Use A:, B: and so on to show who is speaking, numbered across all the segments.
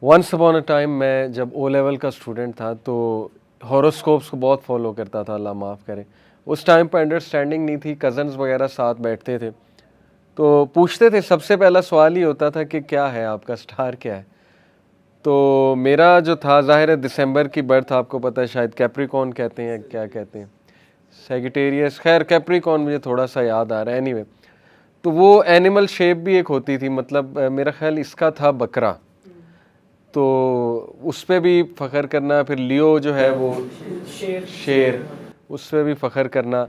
A: Once upon a time میں جب O level کا اسٹوڈنٹ تھا تو ہاروسکوپس کو بہت فالو کرتا تھا, اللہ معاف کرے. اس ٹائم پہ انڈرسٹینڈنگ نہیں تھی, کزنز وغیرہ ساتھ بیٹھتے تھے تو پوچھتے تھے, سب سے پہلا سوال ہی ہوتا تھا کہ کیا ہے آپ کا اسٹار کیا ہے. تو میرا جو تھا, ظاہر ہے دسمبر کی برتھ, آپ کو پتہ ہے شاید کیپریکون کہتے ہیں, کیا کہتے ہیں, سیگیٹیریس, خیر کیپریکون مجھے تھوڑا سا یاد آ رہا ہے. اینی وے, تو وہ اینیمل شیپ بھی ایک ہوتی تھی, مطلب میرا خیال اس کا تھا بکرا, تو اس پہ بھی فخر کرنا. پھر لیو جو ہے وہ شیر, اس پہ بھی فخر کرنا.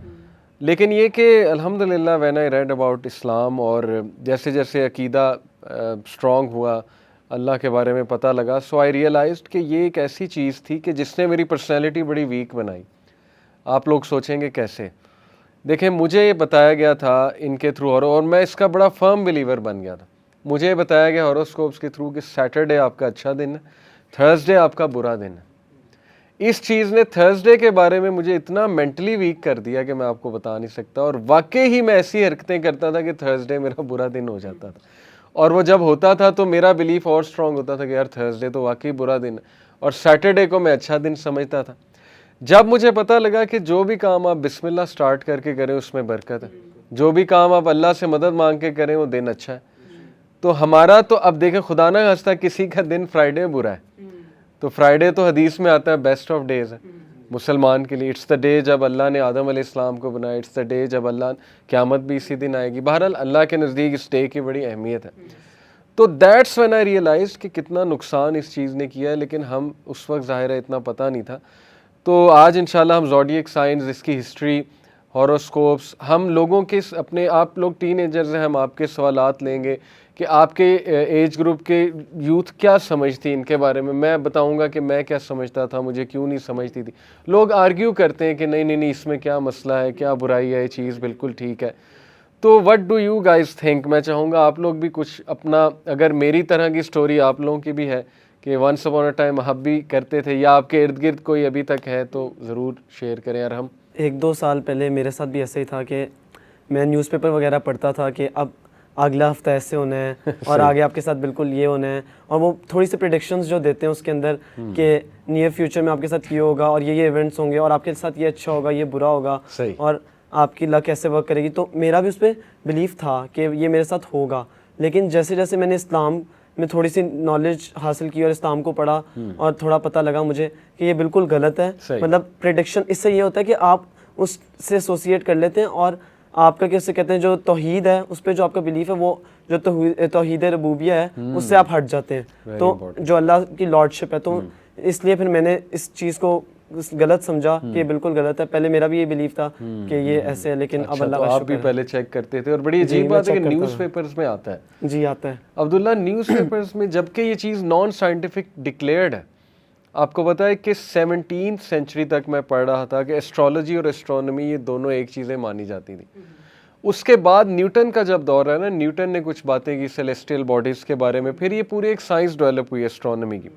A: لیکن یہ کہ الحمدللہ when I read about Islam, اور جیسے جیسے عقیدہ اسٹرانگ ہوا, اللہ کے بارے میں پتہ لگا, سو آئی ریئلائزڈ کہ یہ ایک ایسی چیز تھی کہ جس نے میری پرسنالٹی بڑی ویک بنائی. آپ لوگ سوچیں گے کیسے؟ دیکھیں, مجھے یہ بتایا گیا تھا ان کے تھرو, اور میں اس کا بڑا فرم بلیور بن گیا تھا. مجھے یہ بتایا گیا ہاروسکوپس کے تھرو کہ سیٹرڈے آپ کا اچھا دن ہے, تھرسڈے آپ کا برا دن ہے. اس چیز نے تھرسڈے کے بارے میں مجھے اتنا مینٹلی ویک کر دیا کہ میں آپ کو بتا نہیں سکتا, اور واقعی ہی میں ایسی حرکتیں کرتا تھا کہ تھرسڈے میرا برا دن ہو جاتا تھا. اور وہ جب ہوتا تھا تو میرا بلیف اور اسٹرانگ ہوتا تھا کہ یار تھرسڈے تو واقعی برا دن ہے, اور سیٹرڈے کو میں اچھا دن سمجھتا تھا. جب مجھے پتہ لگا کہ جو بھی کام آپ بسم اللہ سٹارٹ کر کے کریں اس میں برکت ہے, جو بھی کام آپ اللہ سے مدد مانگ کے کریں وہ دن اچھا ہے. تو ہمارا تو اب دیکھیں, خدا نہ خواستہ کسی کا دن فرائیڈے برا ہے, تو فرائیڈے تو حدیث میں آتا ہے بیسٹ آف ڈیز ہے مسلمان کے لیے. اٹس دا ڈے جب اللہ نے آدم علیہ السلام کو بنایا, اٹس دا ڈے جب اللہ, قیامت بھی اسی دن آئے گی. بہرحال اللہ کے نزدیک اس ڈے کی بڑی اہمیت ہے. تو دیٹس وین آئی ریئلائز کہ کتنا نقصان اس چیز نے کیا ہے, لیکن ہم اس وقت ظاہر ہے اتنا پتہ نہیں تھا. تو آج انشاءاللہ ہم زوڈیک سائنز, اس کی ہسٹری, ہاروسکوپس, ہم لوگوں کے اپنے, آپ لوگ ٹین ایجرز ہیں, ہم آپ کے سوالات لیں گے کہ آپ کے ایج گروپ کے یوتھ کیا سمجھتی ان کے بارے میں. میں بتاؤں گا کہ میں کیا سمجھتا تھا, مجھے کیوں نہیں سمجھتی تھی. لوگ آرگیو کرتے ہیں کہ نہیں نہیں نہیں, اس میں کیا مسئلہ ہے, کیا برائی ہے, یہ چیز بالکل ٹھیک ہے. تو what do you guys think? میں چاہوں گا آپ لوگ بھی کچھ اپنا, اگر میری طرح کی سٹوری آپ لوگوں کی بھی ہے کہ ونس اپون اے ٹائم آپ بھی کرتے تھے, یا آپ کے ارد گرد کوئی ابھی تک ہے, تو ضرور شیئر کریں. اور ہم
B: 1-2 سال پہلے میرے ساتھ بھی ایسا ہی تھا کہ میں نیوز پیپر وغیرہ پڑھتا تھا کہ اب اگلا ہفتہ ایسے ہونا ہے, اور آگے آپ کے ساتھ بالکل یہ ہونا ہے, اور وہ تھوڑی سی پریڈکشنز جو دیتے ہیں اس کے اندر کہ نیئر فیوچر میں آپ کے ساتھ یہ ہوگا, اور یہ ایونٹس ہوں گے, اور آپ کے ساتھ یہ اچھا ہوگا, یہ برا ہوگا, اور آپ کی لک ایسے ورک کرے گی. تو میرا بھی اس پہ بلیف تھا کہ یہ میرے ساتھ ہوگا. لیکن جیسے جیسے میں نے اسلام میں تھوڑی سی نالج حاصل کی اور اسلام کو پڑھا, اور تھوڑا پتہ لگا مجھے کہ یہ بالکل غلط ہے. مطلب پریڈکشن اس سے یہ ہوتا ہے کہ آپ اس سے ایسوسیٹ کر لیتے ہیں, اور آپ کا کیسے کہتے ہیں جو توحید ہے اس پہ جو آپ کا بلیف ہے, وہ جو توحید ربوبیہ ہے اس سے آپ ہٹ جاتے ہیں, تو جو اللہ کی لارڈشپ ہے. تو اس لیے پھر میں نے اس چیز کو غلط سمجھا کہ بالکل غلط ہے. پہلے میرا بھی یہ بلیف تھا کہ یہ ایسے ہے, لیکن اب اللہ کا شکر ہے.
A: آپ بھی پہلے چیک کرتے تھے, اور بڑی عجیب بات ہے کہ نیوز پیپرز میں آتا ہے.
B: جی آتا ہے
A: عبداللہ, نیوز پیپرز میں, جبکہ یہ چیز نان سائنٹیفک ڈکلیئرڈ ہے. آپ کو پتہ ہے کہ 17th سینچری تک میں پڑھ رہا تھا کہ ایسٹرالوجی اور ایسٹرونومی یہ دونوں ایک چیزیں مانی جاتی تھیں. اس کے بعد نیوٹن کا جب دور ہے نا, نیوٹن نے کچھ باتیں کی سیلیسٹیل باڈیز کے بارے میں, پھر یہ پوری ایک سائنس ڈیولپ ہوئی ایسٹرونومی کی.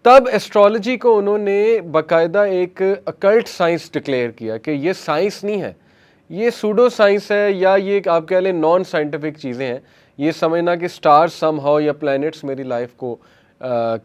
A: تب ایسٹرالوجی کو انہوں نے باقاعدہ ایک اکلٹ سائنس ڈکلیئر کیا کہ یہ سائنس نہیں ہے, یہ سوڈو سائنس ہے, یا یہ آپ کہہ لیں نان سائنٹیفک چیزیں ہیں. یہ سمجھنا کہ سٹار سم ہاؤ یا پلانٹس میری لائف کو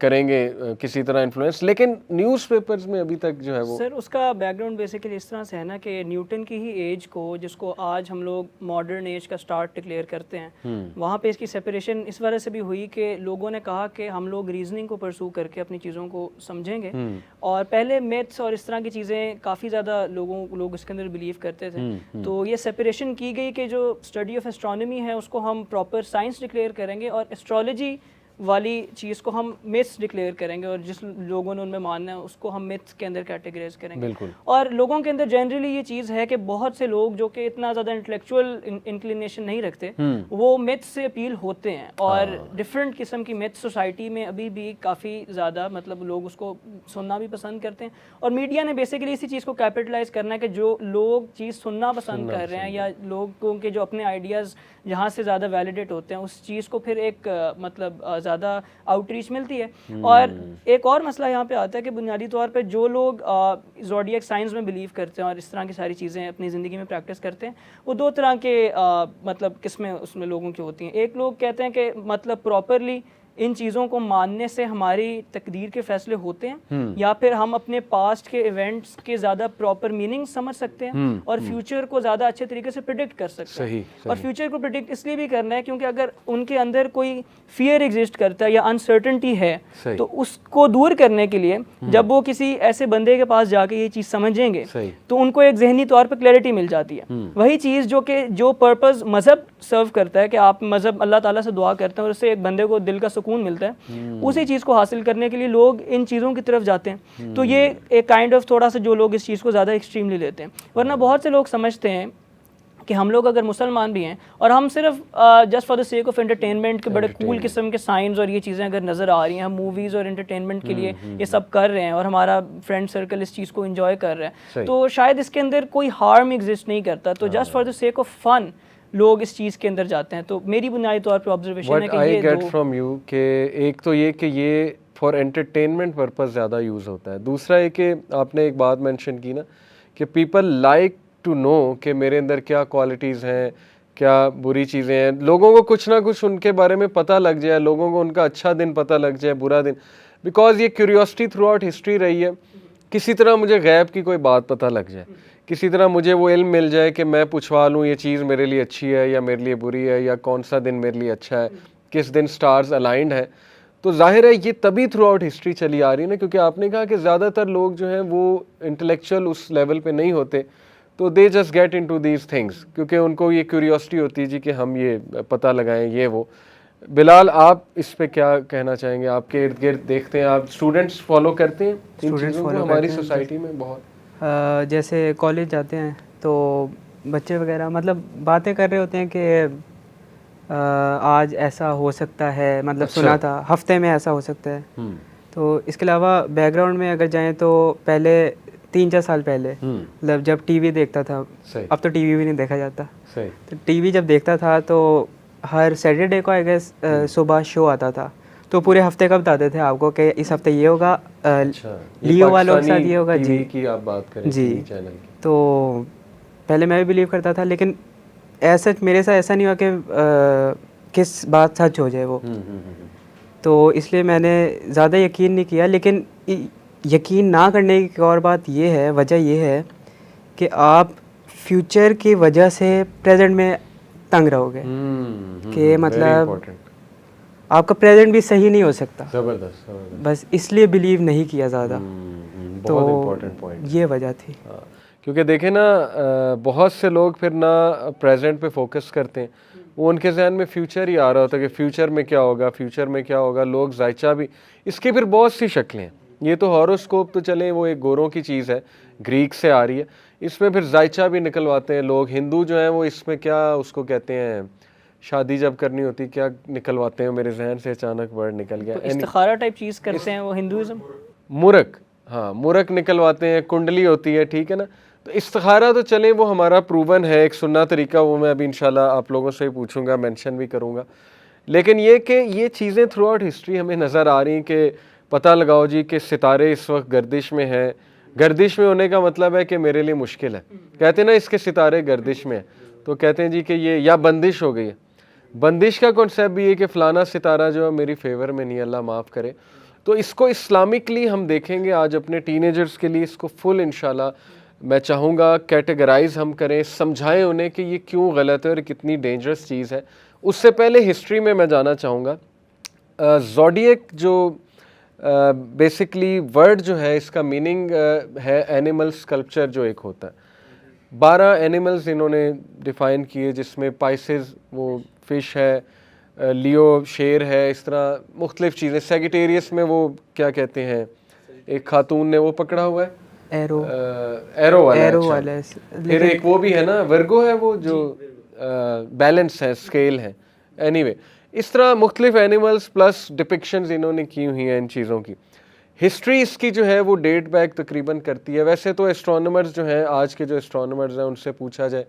A: کریں گے کسی طرح انفلوئنس. لیکن نیوز پیپرز میں ابھی تک جو ہے وہ,
C: سر اس کا بیک گراؤنڈ بیسیکلی اس طرح سے ہے نا کہ نیوٹن کی ہی ایج کو, جس کو آج ہم لوگ ماڈرن ایج کا سٹارٹ ڈکلیئر کرتے ہیں, وہاں پہ اس کی سیپریشن اس وجہ سے بھی ہوئی کہ لوگوں نے کہا کہ ہم لوگ ریزننگ کو پرسو کر کے اپنی چیزوں کو سمجھیں گے. اور پہلے میتھس اور اس طرح کی چیزیں کافی زیادہ لوگ اس کے اندر بلیو کرتے تھے. تو یہ سیپریشن کی گئی کہ جو اسٹڈی آف ایسٹرونومی ہے اس کو ہم پراپر سائنس ڈکلیئر کریں گے, اور ایسٹرالوجی والی چیز کو ہم میتھس ڈکلیئر کریں گے, اور جس لوگوں نے ان میں ماننا ہے اس کو ہم میتھس کے اندر کیٹیگرائز کریں گے. اور لوگوں کے اندر جنرلی یہ چیز ہے کہ بہت سے لوگ جو کہ اتنا زیادہ انٹلیکچوئل انکلینیشن نہیں رکھتے, وہ میتھس سے اپیل ہوتے ہیں, اور ڈفرینٹ قسم کی میتھس سوسائٹی میں ابھی بھی کافی زیادہ مطلب لوگ اس کو سننا بھی پسند کرتے ہیں. اور میڈیا نے بیسیکلی اسی چیز کو کیپٹلائز کرنا ہے کہ جو لوگ چیز سننا پسند کر رہے ہیں, یا لوگوں کے جو اپنے آئیڈیاز جہاں سے زیادہ ویلیڈیٹ ہوتے ہیں, اس چیز کو پھر ایک مطلب زیادہ آؤٹ ریچ ملتی ہے. اور ایک اور مسئلہ یہاں پہ آتا ہے کہ بنیادی طور پہ جو لوگ زوڈیک سائنس میں بلیو کرتے ہیں اور اس طرح کی ساری چیزیں اپنی زندگی میں پریکٹس کرتے ہیں, وہ 2 طرح کے مطلب قسمیں اس میں لوگوں کی ہوتی ہیں. ایک لوگ کہتے ہیں کہ مطلب پراپرلی ان چیزوں کو ماننے سے ہماری تقدیر کے فیصلے ہوتے ہیں یا پھر ہم اپنے پاسٹ کے ایونٹس کے زیادہ پراپر میننگ سمجھ سکتے ہیں اور فیوچر کو زیادہ اچھے طریقے سے پریڈکٹ کر سکتے ہیں. اور فیوچر کو پریڈکٹ اس لیے بھی کرنا ہے کیونکہ اگر ان کے اندر کوئی فیئر ایگزسٹ کرتا ہے یا انسرٹنٹی ہے تو اس کو دور کرنے کے لیے جب وہ کسی ایسے بندے کے پاس جا کے یہ چیز سمجھیں گے تو ان کو ایک ذہنی طور پہ کلیئرٹی مل جاتی ہے. وہی چیز جو پرپز مذہب سرو کرتا ہے کہ آپ مذہب اللہ تعالیٰ سے دعا کرتے ہیں اور اس سے ایک بندے کو دل کا سکون ملتا ہے, اسی چیز کو حاصل کرنے کے لیے لوگ ان چیزوں کی طرف جاتے ہیں. تو یہ ایک کائنڈ آف تھوڑا سا جو لوگ اس چیز کو زیادہ ایکسٹریملی لیتے ہیں, ورنہ بہت سے لوگ سمجھتے ہیں کہ ہم لوگ اگر مسلمان بھی ہیں اور ہم صرف just for the sake of entertainment کے بڑے کول قسم کے سائنس اور یہ چیزیں اگر نظر آ رہی ہیں, ہم موویز اور انٹرٹینمنٹ کے لیے یہ سب کر رہے ہیں اور ہمارا فرینڈ سرکل اس چیز کو انجوائے کر رہا ہے, تو شاید اس کے اندر کوئی ہارم ایگزسٹ نہیں کرتا. تو just for the sake of fun لوگ اس چیز کے اندر جاتے ہیں. تو میری بنیادی طور پہ آبزرویشن ہے کہ یہ
A: گیٹ فرام یو کہ ایک تو یہ کہ یہ فار انٹرٹینمنٹ پرپز زیادہ یوز ہوتا ہے. دوسرا یہ کہ آپ نے ایک بات مینشن کی نا کہ پیپل لائک ٹو نو کہ میرے اندر کیا کوالٹیز ہیں, کیا بری چیزیں ہیں. لوگوں کو کچھ نہ کچھ ان کے بارے میں پتہ لگ جائے, لوگوں کو ان کا اچھا دن پتہ لگ جائے, برا دن, بیکاز یہ کیوریوسٹی تھرو آؤٹ ہسٹری رہی ہے. کسی طرح مجھے غیب کی کوئی بات پتہ لگ جائے, کسی طرح مجھے وہ علم مل جائے کہ میں پوچھوا لوں یہ چیز میرے لیے اچھی ہے یا میرے لیے بری ہے, یا کون سا دن میرے لیے اچھا ہے, کس دن سٹارز الائنڈ ہے. تو ظاہر ہے یہ تبھی تھرو آؤٹ ہسٹری چلی آ رہی ہے نا, کیونکہ آپ نے کہا کہ زیادہ تر لوگ جو ہیں وہ انٹلیکچوئل اس لیول پہ نہیں ہوتے, تو they just get into these things, کیونکہ ان کو یہ کیوریوسٹی ہوتی ہے جی کہ ہم یہ پتہ لگائیں یہ وہ. بلال, آپ اس پہ کیا کہنا چاہیں گے؟ آپ کے ارد گرد دیکھتے ہیں, آپ اسٹوڈنٹس فالو کرتے ہیں ان چیزوں کو ہماری سوسائٹی میں بہت؟
D: جیسے کالج جاتے ہیں تو بچے وغیرہ مطلب باتیں کر رہے ہوتے ہیں کہ آج ایسا ہو سکتا ہے, مطلب سنا تھا ہفتے میں ایسا ہو سکتا ہے. تو اس کے علاوہ بیک گراؤنڈ میں اگر جائیں تو پہلے 3-4 سال پہلے مطلب جب ٹی وی دیکھتا تھا, اب تو ٹی وی بھی نہیں دیکھا جاتا, تو ٹی وی جب دیکھتا تھا تو ہر سیٹرڈے کو آئی گیس صبح شو آتا تھا, تو پورے ہفتے کا بتاتے تھے آپ کو کہ اس ہفتے یہ ہوگا, لیو والوں کے ساتھ یہ ہوگا. جی
A: کی آپ بات کریں
D: جی, تو پہلے میں بھی بلیو کرتا تھا, لیکن ایسا میرے ساتھ ایسا نہیں ہوا کہ کس بات سچ ہو جائے وہ, تو اس لیے میں نے زیادہ یقین نہیں کیا. لیکن یقین نہ کرنے کی ایک اور بات یہ ہے, وجہ یہ ہے کہ آپ فیوچر کی وجہ سے پریزنٹ میں تنگ رہو گے, کہ مطلب آپ کا پریزنٹ بھی صحیح نہیں ہو سکتا.
A: زبردست.
D: بس اس لیے بلیو نہیں کیا زیادہ, تو یہ وجہ تھی.
A: کیونکہ دیکھیں نا, بہت سے لوگ پھر نہ پریزنٹ پہ فوکس کرتے ہیں, وہ ان کے ذہن میں فیوچر ہی آ رہا ہوتا ہے کہ فیوچر میں کیا ہوگا, فیوچر میں کیا ہوگا. لوگ ذائچہ بھی, اس کی پھر بہت سی شکلیں ہیں. یہ تو ہاروسکوپ تو چلیں وہ ایک گوروں کی چیز ہے, گریک سے آ رہی ہے. اس میں پھر ذائچہ بھی نکلواتے ہیں لوگ. ہندو جو ہیں وہ اس میں کیا اس کو کہتے ہیں, شادی جب کرنی ہوتی کیا نکلواتے ہیں, میرے ذہن سے اچانک ورڈ نکل گیا,
C: استخارہ ٹائپ چیز کرتے ہیں وہ ہندوازم.
A: مرک, ہاں مرک نکلواتے ہیں, کنڈلی ہوتی ہے, ٹھیک ہے نا. تو استخارہ تو چلیں وہ ہمارا پروون ہے, ایک سننا طریقہ, وہ میں ابھی انشاءاللہ آپ لوگوں سے ہی پوچھوں گا, مینشن بھی کروں گا. لیکن یہ کہ یہ چیزیں تھرو آؤٹ ہسٹری ہمیں نظر آ رہی ہیں کہ پتہ لگاؤ جی کہ ستارے اس وقت گردش میں ہیں. گردش میں ہونے کا مطلب ہے کہ میرے لیے مشکل ہے. کہتے ہیں نا اس کے ستارے گردش میں ہیں, تو کہتے ہیں جی کہ یہ یا بندش ہو گئی ہے. بندش کا کانسیپٹ بھی ہے کہ فلانا ستارہ جو ہے میری فیور میں نہیں, اللہ معاف کرے. تو اس کو اسلامکلی ہم دیکھیں گے آج اپنے ٹین ایجرز کے لیے, اس کو فل انشاءاللہ میں چاہوں گا کیٹیگرائز ہم کریں, سمجھائیں انہیں کہ یہ کیوں غلط ہے اور کتنی ڈینجرس چیز ہے. اس سے پہلے ہسٹری میں جانا چاہوں گا. زوڈیک جو بیسکلی ورڈ جو ہے اس کا میننگ ہے اینیمل اسکلپچر جو ایک ہوتا ہے. 12 اینیملز انہوں نے ڈیفائن کیے, جس میں پائسز وہ فش ہے, لیو شیر ہے, اس طرح مختلف چیزیں. سیگیٹیریس میں وہ کیا کہتے ہیں, ایک خاتون نے وہ پکڑا ہوا ہے, ایرو والا. پھر ایک وہ بھی ہے نا ورگو ہے, وہ جو بیلنس ہے, اسکیل ہے. اینی وے اس طرح مختلف اینیملز پلس ڈپکشنز انہوں نے کی ہوئی ہیں ان چیزوں کی. ہسٹری اس کی جو ہے وہ ڈیٹ بیک تقریباً کرتی ہے. ویسے تو ایسٹرونومرز جو ہیں, آج کے جو ایسٹرونومرز ہیں ان سے پوچھا جائے,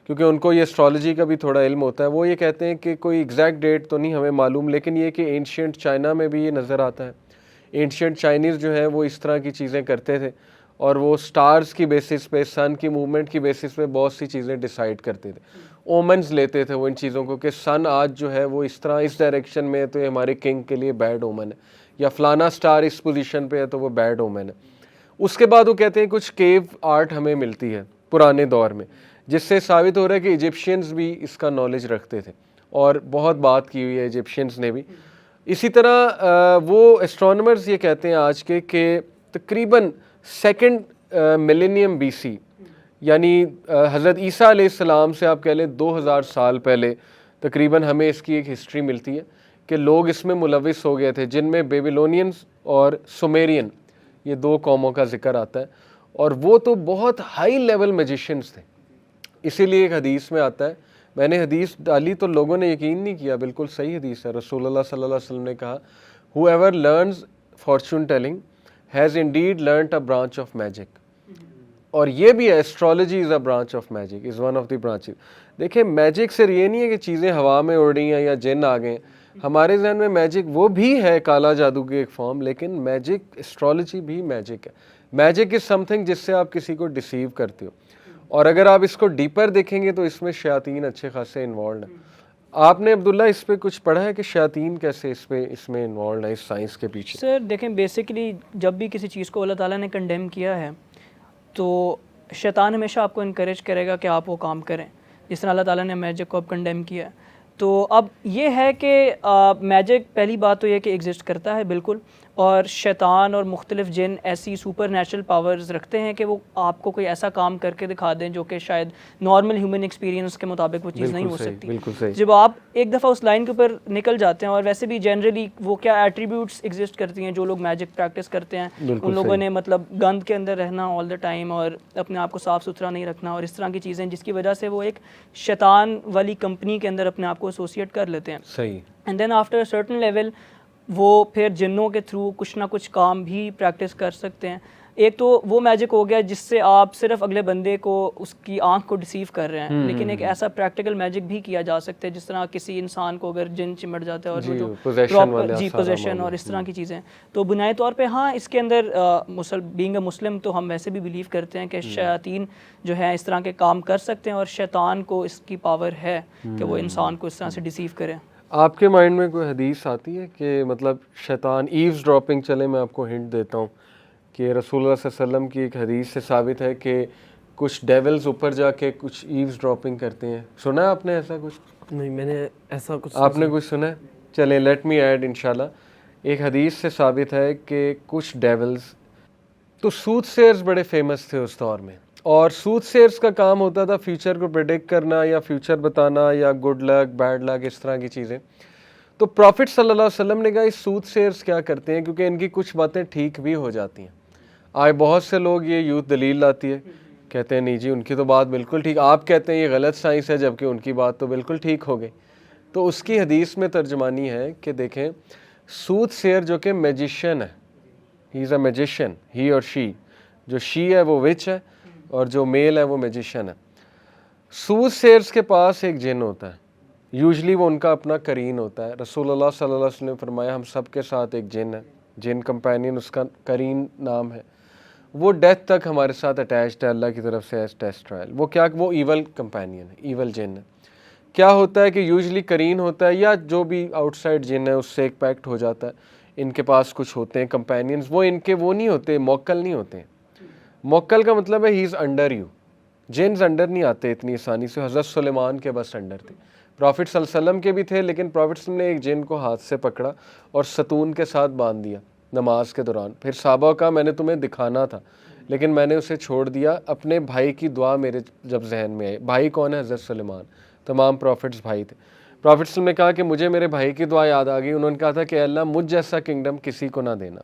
A: کیونکہ ان کو یہ اسٹرالوجی کا بھی تھوڑا علم ہوتا ہے, وہ یہ کہتے ہیں کہ کوئی ایگزیکٹ ڈیٹ تو نہیں ہمیں معلوم, لیکن یہ کہ اینشینٹ چائنا میں بھی یہ نظر آتا ہے. اینشینٹ چائنیز جو ہیں وہ اس طرح کی چیزیں کرتے تھے, اور وہ سٹارز کی بیسس پہ, سن کی موومنٹ کی بیسس پہ بہت سی چیزیں ڈیسائیڈ کرتے تھے. اومنز لیتے تھے وہ ان چیزوں کو کہ سن آج جو ہے وہ اس طرح اس ڈائریکشن میں ہے تو یہ ہمارے کنگ کے لیے بیڈ اومن ہے, یا فلانا سٹار اس پوزیشن پہ ہے تو وہ بیڈ اومن ہے. اس کے بعد وہ کہتے ہیں کچھ کیو آرٹ ہمیں ملتی ہے پرانے دور میں, جس سے ثابت ہو رہا ہے کہ ایجپشینز بھی اس کا نالج رکھتے تھے اور بہت بات کی ہوئی ہے ایجپشینز نے بھی. اسی طرح وہ اسٹرانومرز یہ کہتے ہیں آج کے کہ تقریباً سیکنڈ ملینیم بی سی, یعنی حضرت عیسیٰ علیہ السلام سے آپ کہہ لیں 2000 سال پہلے تقریباً ہمیں اس کی ایک ہسٹری ملتی ہے کہ لوگ اس میں ملوث ہو گئے تھے, جن میں بیبیلونینز اور سومیرین یہ 2 قوموں کا ذکر آتا ہے, اور وہ تو بہت ہائی لیول میجیشینز تھے. اسی لیے ایک حدیث میں آتا ہے, میں نے حدیث ڈالی تو لوگوں نے یقین نہیں کیا, بالکل صحیح حدیث ہے, رسول اللہ صلی اللہ علیہ وسلم نے کہا whoever learns fortune telling has indeed learnt a branch of magic. اور یہ بھی ہے astrology is a branch of magic, is one of the branches. دیکھیں میجک سے یہ نہیں ہے کہ چیزیں ہوا میں اڑ رہی ہیں یا جن آ گئے. ہمارے ذہن میں میجک وہ بھی ہے کالا جادو کی ایک فارم, لیکن میجک ایسٹرالوجی بھی میجک ہے. میجک از سم تھنگ جس سے آپ کسی کو ڈیسیو کرتے ہو, اور اگر آپ اس کو ڈیپر دیکھیں گے تو اس میں شیاطین اچھے خاصے انوالوڈ ہیں. آپ نے عبداللہ اس پہ کچھ پڑھا ہے کہ شیاطین کیسے اس میں انوالوڈ ہیں اس سائنس کے پیچھے؟
C: سر دیکھیں بیسیکلی جب بھی کسی چیز کو اللہ تعالیٰ نے کنڈیم کیا ہے تو شیطان ہمیشہ آپ کو انکریج کرے گا کہ آپ وہ کام کریں, جس طرح اللہ تعالیٰ نے میجک کو اب کنڈیم کیا ہے. تو اب یہ ہے کہ میجک پہلی بات تو یہ کہ ایگزسٹ کرتا ہے بالکل, اور شیطان اور مختلف جن ایسی سپر نیچرل پاورز رکھتے ہیں کہ وہ آپ کو کوئی ایسا کام کر کے دکھا دیں جو کہ شاید نارمل ہیومن ایکسپیرینس کے مطابق وہ چیز نہیں ہو سکتی.
A: بالکل صحیح.
C: جب آپ ایک دفعہ اس لائن کے اوپر نکل جاتے ہیں, اور ویسے بھی جنرلی وہ کیا ایٹریبیوٹس ایگزسٹ کرتی ہیں جو لوگ میجک پریکٹس کرتے ہیں, ان لوگوں نے مطلب گند کے اندر رہنا آل دا ٹائم اور اپنے آپ کو صاف ستھرا نہیں رکھنا اور اس طرح کی چیزیں, جس کی وجہ سے وہ ایک شیطان والی کمپنی کے اندر اپنے آپ کو ایسوسیٹ کر لیتے ہیں.
A: صحیح.
C: And then after certain level وہ پھر جنوں کے تھرو کچھ نہ کچھ کام بھی پریکٹس کر سکتے ہیں. ایک تو وہ میجک ہو گیا جس سے آپ صرف اگلے بندے کو اس کی آنکھ کو ڈیسیو کر رہے ہیں, لیکن ایک ایسا پریکٹیکل میجک بھی کیا جا سکتا ہے جس طرح کسی انسان کو اگر جن چمٹ جاتا ہے اور وہ جو پوزیشن اور اس طرح کی چیزیں. تو بنیادی طور پہ ہاں اس کے اندر بینگ اے مسلم تو ہم ویسے بھی بلیو کرتے ہیں کہ شیاطین جو ہے اس طرح کے کام کر سکتے ہیں, اور شیطان کو اس کی پاور ہے کہ وہ انسان کو اس طرح سے ڈیسیو کرے.
A: آپ کے مائنڈ میں کوئی حدیث آتی ہے کہ مطلب شیطان ایوز ڈراپنگ, چلے میں آپ کو ہنٹ دیتا ہوں کہ رسول اللہ صلی اللہ علیہ وسلم کی ایک حدیث سے ثابت ہے کہ کچھ ڈیولز اوپر جا کے کچھ ایوز ڈراپنگ کرتے ہیں. سنا ہے آپ نے ایسا کچھ؟
B: نہیں میں نے ایسا کچھ
A: آپ نے کچھ سنا ہے؟ چلیں لیٹ می ایڈ انشاءاللہ. ایک حدیث سے ثابت ہے کہ کچھ ڈیولز, تو سوت سیئرز بڑے فیمس تھے اس دور میں, اور سوت سیئرز کا کام ہوتا تھا فیوچر کو پریڈکٹ کرنا یا فیوچر بتانا یا گڈ لک بیڈ لک اس طرح کی چیزیں. تو پروفٹ صلی اللہ علیہ وسلم نے کہا اس سوت سیئرز کیا کرتے ہیں, کیونکہ ان کی کچھ باتیں ٹھیک بھی ہو جاتی ہیں. آج بہت سے لوگ یہ یوتھ دلیل لاتی ہے, کہتے ہیں نہیں جی ان کی تو بات بالکل ٹھیک, آپ کہتے ہیں یہ غلط سائنس ہے جبکہ ان کی بات تو بالکل ٹھیک ہو گئی. تو اس کی حدیث میں ترجمانی ہے کہ دیکھیں سوت سیئر جو کہ میجیشین ہے, ہی از اے میجیشین, ہی اور شی, جو شی ہے وہ وچ ہے اور جو میل ہے وہ میجیشین ہے. سوت سیئرز کے پاس ایک جن ہوتا ہے, یوزلی وہ ان کا اپنا قرین ہوتا ہے. رسول اللہ صلی اللہ علیہ وسلم نے فرمایا ہم سب کے ساتھ ایک جن ہے, جن کمپینین اس کا قرین نام ہے. وہ ڈیتھ تک ہمارے ساتھ اٹیچڈ ہے اللہ کی طرف سے ایز ٹیسٹ ٹرائل. وہ ایول کمپینین ہے, ایول جن ہے. کیا ہوتا ہے کہ یوزلی قرین ہوتا ہے یا جو بھی آؤٹ سائڈ جن ہے اس سے ایک پیکٹ ہو جاتا ہے, ان کے پاس کچھ ہوتے ہیں کمپینینز, وہ ان کے وہ نہیں ہوتے, موکل نہیں ہوتے ہیں. موکل کا مطلب ہے ہی از انڈر یو. جنز انڈر نہیں آتے اتنی آسانی سے. حضرت سلیمان کے بس انڈر تھے, پروفٹ صلی اللہ علیہ وسلم کے بھی تھے, لیکن پروفٹ صلی اللہ علیہ وسلم نے ایک جن کو ہاتھ سے پکڑا اور ستون کے ساتھ باندھ دیا نماز کے دوران. پھر صحابہ کا میں نے تمہیں دکھانا تھا لیکن میں نے اسے چھوڑ دیا. اپنے بھائی کی دعا میرے جب ذہن میں آئی, بھائی کون ہے؟ حضرت سلیمان. تمام پروفٹس بھائی تھے. پروفٹ صلی اللہ علیہ وسلم نے کہا کہ مجھے میرے بھائی کی دعا یاد آ گئی. انہوں نے کہا تھا کہ اللہ مجھ جیسا کنگڈم کسی کو نہ دینا,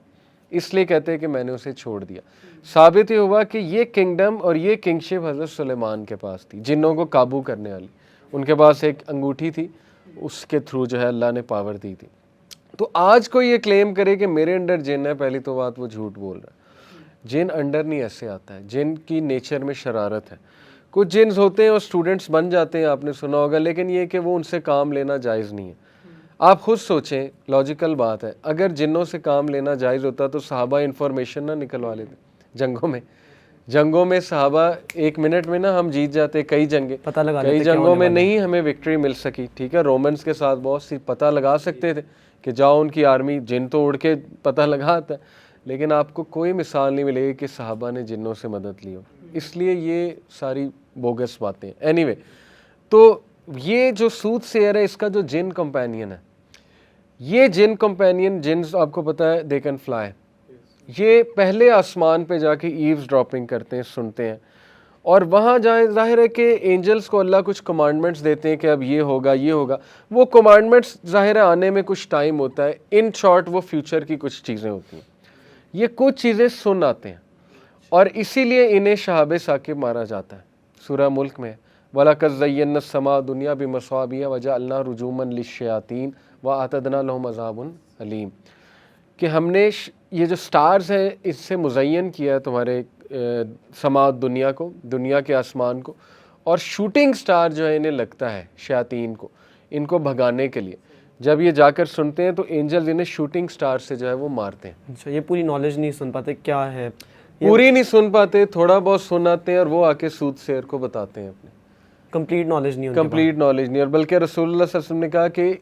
A: اس لیے کہتے ہیں کہ میں نے اسے چھوڑ دیا. ثابت یہ ہوا کہ یہ کنگڈم اور یہ کنگشپ حضرت سلیمان کے پاس تھی, جنوں کو قابو کرنے والی. ان کے پاس ایک انگوٹھی تھی, اس کے تھرو جو ہے اللہ نے پاور دی تھی. تو آج کوئی یہ کلیم کرے کہ میرے انڈر جن ہے, پہلی تو بات وہ جھوٹ بول رہا ہے. جن انڈر نہیں ایسے آتا ہے, جن کی نیچر میں شرارت ہے. کچھ جنز ہوتے ہیں اور اسٹوڈنٹس بن جاتے ہیں, آپ نے سنا ہوگا, لیکن یہ کہ وہ ان سے کام لینا جائز نہیں ہے. آپ خود سوچیں, لاجیکل بات ہے, اگر جنوں سے کام لینا جائز ہوتا تو صحابہ انفارمیشن نہ نکلوا لیتے جنگوں میں. جنگوں میں صحابہ 1 منٹ میں نا ہم جیت جاتے, کئی جنگیں,
B: پتہ لگا
A: کئی جنگوں میں نہیں ہمیں وکٹری مل سکی, ٹھیک ہے. رومنس کے ساتھ بہت سی پتہ لگا سکتے تھے کہ جاؤ ان کی آرمی, جن تو اڑ کے پتہ لگا آتا ہے, لیکن آپ کو کوئی مثال نہیں ملے گی کہ صحابہ نے جنوں سے مدد لی ہو. اس لیے یہ ساری بوگس باتیں ہیں. اینی وے, تو یہ جو سوت سیئر ہے اس کا جو جن کمپینین ہے, یہ جن کمپینین, جنز آپ کو پتہ ہے دے کین فلائی, یہ پہلے آسمان پہ جا کے ایوز ڈراپنگ کرتے ہیں, سنتے ہیں, اور وہاں جائیں ظاہر ہے کہ اینجلس کو اللہ کچھ کمانڈمنٹس دیتے ہیں کہ اب یہ ہوگا یہ ہوگا. وہ کمانڈمنٹس ظاہر ہے آنے میں کچھ ٹائم ہوتا ہے, ان شارٹ وہ فیوچر کی کچھ چیزیں ہوتی ہیں. یہ کچھ چیزیں سن آتے ہیں اور اسی لیے انہیں شہاب ثاقب مارا جاتا ہے. سورہ ملک میں وَلَقَدْ زَيَّنَّا السَّمَاءَ الدُّنْيَا بِمَصَابِيحَ وَجَعَلْنَا رُجُومًا لِلشَّيَاطِينِ وَأَعْتَدْنَا لَهُمْ عَذَابٌ أَلِيمٌ, کہ ہم نے یہ جو سٹارز ہیں اس سے مزین کیا ہے تمہارے سماء دنیا کو, دنیا کے آسمان کو, اور شوٹنگ سٹار جو ہے انہیں لگتا ہے شیاطین کو, ان کو بھگانے کے لیے. جب یہ جا کر سنتے ہیں تو اینجلز انہیں شوٹنگ سٹار سے جو ہے وہ مارتے ہیں.
B: اچھا, یہ پوری نالج نہیں سن پاتے کیا ہے,
A: پوری نہیں سن پاتے, تھوڑا بہت سناتے ہیں اور وہ آ کے سود سیر کو بتاتے ہیں اپنے.
B: کمپلیٹ نالج نہیں ہوتی,
A: کمپلیٹ نالج نہیں, اور بلکہ رسول اللہ صلی اللہ علیہ وسلم نے کہا کہ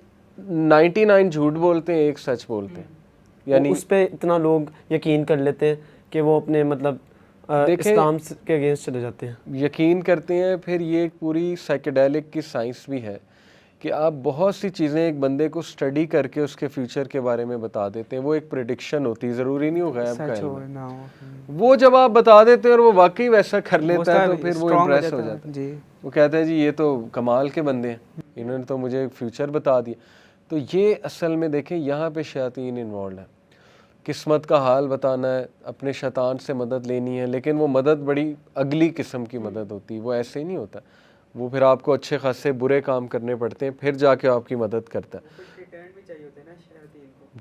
A: 99 جھوٹ بولتے ہیں, ایک سچ بولتے ہیں. یعنی
B: اس پہ اتنا لوگ یقین کر لیتے ہیں کہ وہ اپنے مطلب اسلام کے اگینسٹ چلے جاتے ہیں,
A: یقین کرتے ہیں. پھر یہ ایک پوری سائیکیڈیلک کی سائنس بھی ہے کہ آپ بہت سی چیزیں ایک بندے کو اسٹڈی کر کے اس کے فیوچر کے بارے میں بتا دیتے ہیں. وہ ایک پریڈکشن ہوتی ہے, ضروری نہیں ہو غیب کا علم. وہ جب آپ بتا دیتے ہیں اور وہ واقعی ویسا کر لیتا ہے تو پھر وہ امپریس ہو جاتا ہے. وہ کہتا ہے جی یہ تو کمال کے بندے ہیں, انہوں نے تو مجھے فیوچر بتا دیا. تو یہ اصل میں دیکھیں یہاں پہ شیاطین انوالوڈ ہے. قسمت کا حال بتانا ہے, اپنے شیطان سے مدد لینی ہے, لیکن وہ مدد بڑی اگلی قسم کی مدد ہوتی ہے. وہ ایسے ہی نہیں ہوتا, وہ پھر آپ کو اچھے خاصے برے کام کرنے پڑتے ہیں پھر جا کے آپ کی مدد کرتا ہے.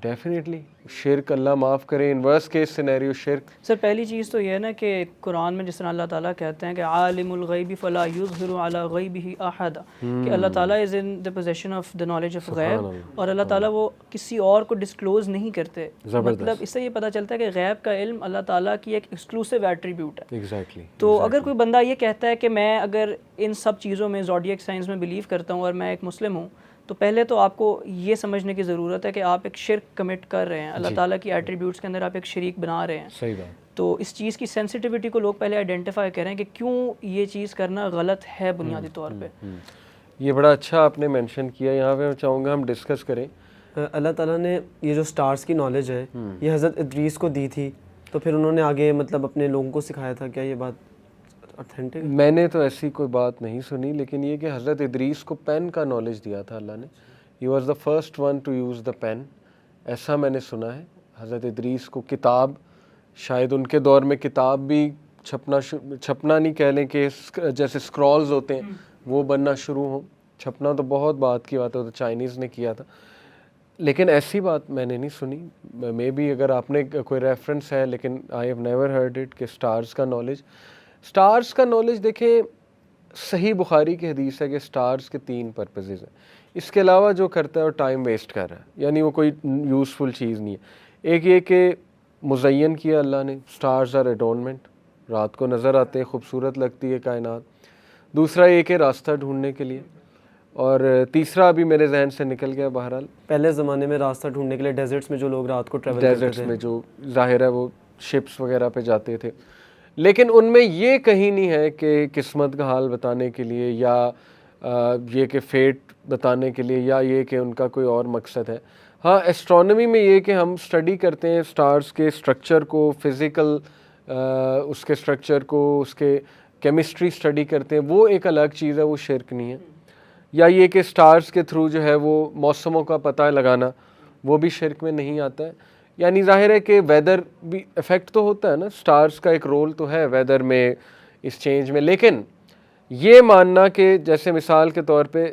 A: ڈیفینیٹلی شرک اللہ معاف کرے, ان ورس کیس سینیریو شرک.
C: سر پہلی چیز تو یہ ہے نا کہ قرآن میں جس طرح اللہ تعالیٰ کہتے ہیں کہ عالم الغیب فلا یظہر علی غیبہ احدا, کہ اللہ تعالیٰ is in the position of the knowledge of غیب, اور اللہ تعالیٰ وہ کسی اور کو ڈسکلوز نہیں کرتے. مطلب اس سے یہ پتہ چلتا ہے کہ غیب کا علم اللہ تعالیٰ کی ایک ایکسکلوسیو ایٹریبیوٹ ہے.
A: ایگزیکٹلی.
C: تو اگر کوئی بندہ یہ کہتا ہے کہ میں اگر ان سب چیزوں میں زوڈیک سائنس میں بلیو کرتا ہوں اور میں ایک مسلم ہوں, تو پہلے تو آپ کو یہ سمجھنے کی ضرورت ہے کہ آپ ایک شرک کمٹ کر رہے ہیں, اللہ تعالیٰ کی ایٹریبیوٹس کے اندر آپ ایک شریک بنا رہے ہیں.
A: صحیح بات.
C: تو اس چیز کی سینسٹیوٹی کو لوگ پہلے آئیڈینٹیفائی کریں کہ کیوں یہ چیز کرنا غلط ہے بنیادی طور پہ.
A: یہ بڑا اچھا آپ نے مینشن کیا, یہاں پہ میں چاہوں گا ہم ڈسکس کریں.
B: اللہ تعالیٰ نے یہ جو سٹارز کی نالج ہے یہ حضرت ادریس کو دی تھی, تو پھر انہوں نے آگے مطلب اپنے لوگوں کو سکھایا تھا. کیا یہ بات اتھینٹک؟
A: میں نے تو ایسی کوئی بات نہیں سنی, لیکن یہ کہ حضرت ادریس کو پین کا نالج دیا تھا اللہ نے. He was the first one to use the pen, ایسا میں نے سنا ہے. حضرت ادریس کو کتاب, شاید ان کے دور میں کتاب بھی چھپنا نہیں کہہ لیں کہ جیسے اسکرالز ہوتے ہیں وہ بننا شروع ہوں. چھپنا تو بہت بات کی بات ہے, تو چائنیز نے کیا تھا, لیکن ایسی بات میں نے نہیں سنی. مے بی اگر آپ نے کوئی ریفرنس ہے, لیکن I have never heard it کہ سٹارز کا نالج دیکھیں صحیح بخاری کی حدیث ہے کہ سٹارز کے 3 پرپزز ہیں. اس کے علاوہ جو کرتا ہے وہ ٹائم ویسٹ کر رہا ہے, یعنی وہ کوئی یوزفل چیز نہیں ہے. ایک یہ کہ مزین کیا اللہ نے, سٹارز آر ایڈورنمنٹ, رات کو نظر آتے ہیں, خوبصورت لگتی ہے کائنات. دوسرا یہ کہ راستہ ڈھونڈنے کے لیے, اور تیسرا ابھی میرے ذہن سے نکل گیا. بہرحال
B: پہلے زمانے میں راستہ ڈھونڈنے کے لیے ڈیزرٹس میں جو لوگ رات کو ٹریول کرتے تھے,
A: ڈیزرٹس میں جو ظاہر ہے وہ شپس وغیرہ پہ جاتے تھے, لیکن ان میں یہ کہیں نہیں ہے کہ قسمت کا حال بتانے کے لیے, یا یہ کہ فیٹ بتانے کے لیے, یا یہ کہ ان کا کوئی اور مقصد ہے. ہاں ایسٹرونومی میں یہ کہ ہم اسٹڈی کرتے ہیں سٹارز کے اسٹرکچر کو, فزیکل اس کے اسٹرکچر کو, اس کے کیمسٹری اسٹڈی کرتے ہیں, وہ ایک الگ چیز ہے, وہ شرک نہیں ہے. یا یہ کہ سٹارز کے تھرو جو ہے وہ موسموں کا پتہ لگانا, وہ بھی شرک میں نہیں آتا ہے. یعنی ظاہر ہے کہ ویدر بھی افیکٹ تو ہوتا ہے نا, سٹارز کا ایک رول تو ہے ویدر میں, اس چینج میں. لیکن یہ ماننا کہ جیسے مثال کے طور پہ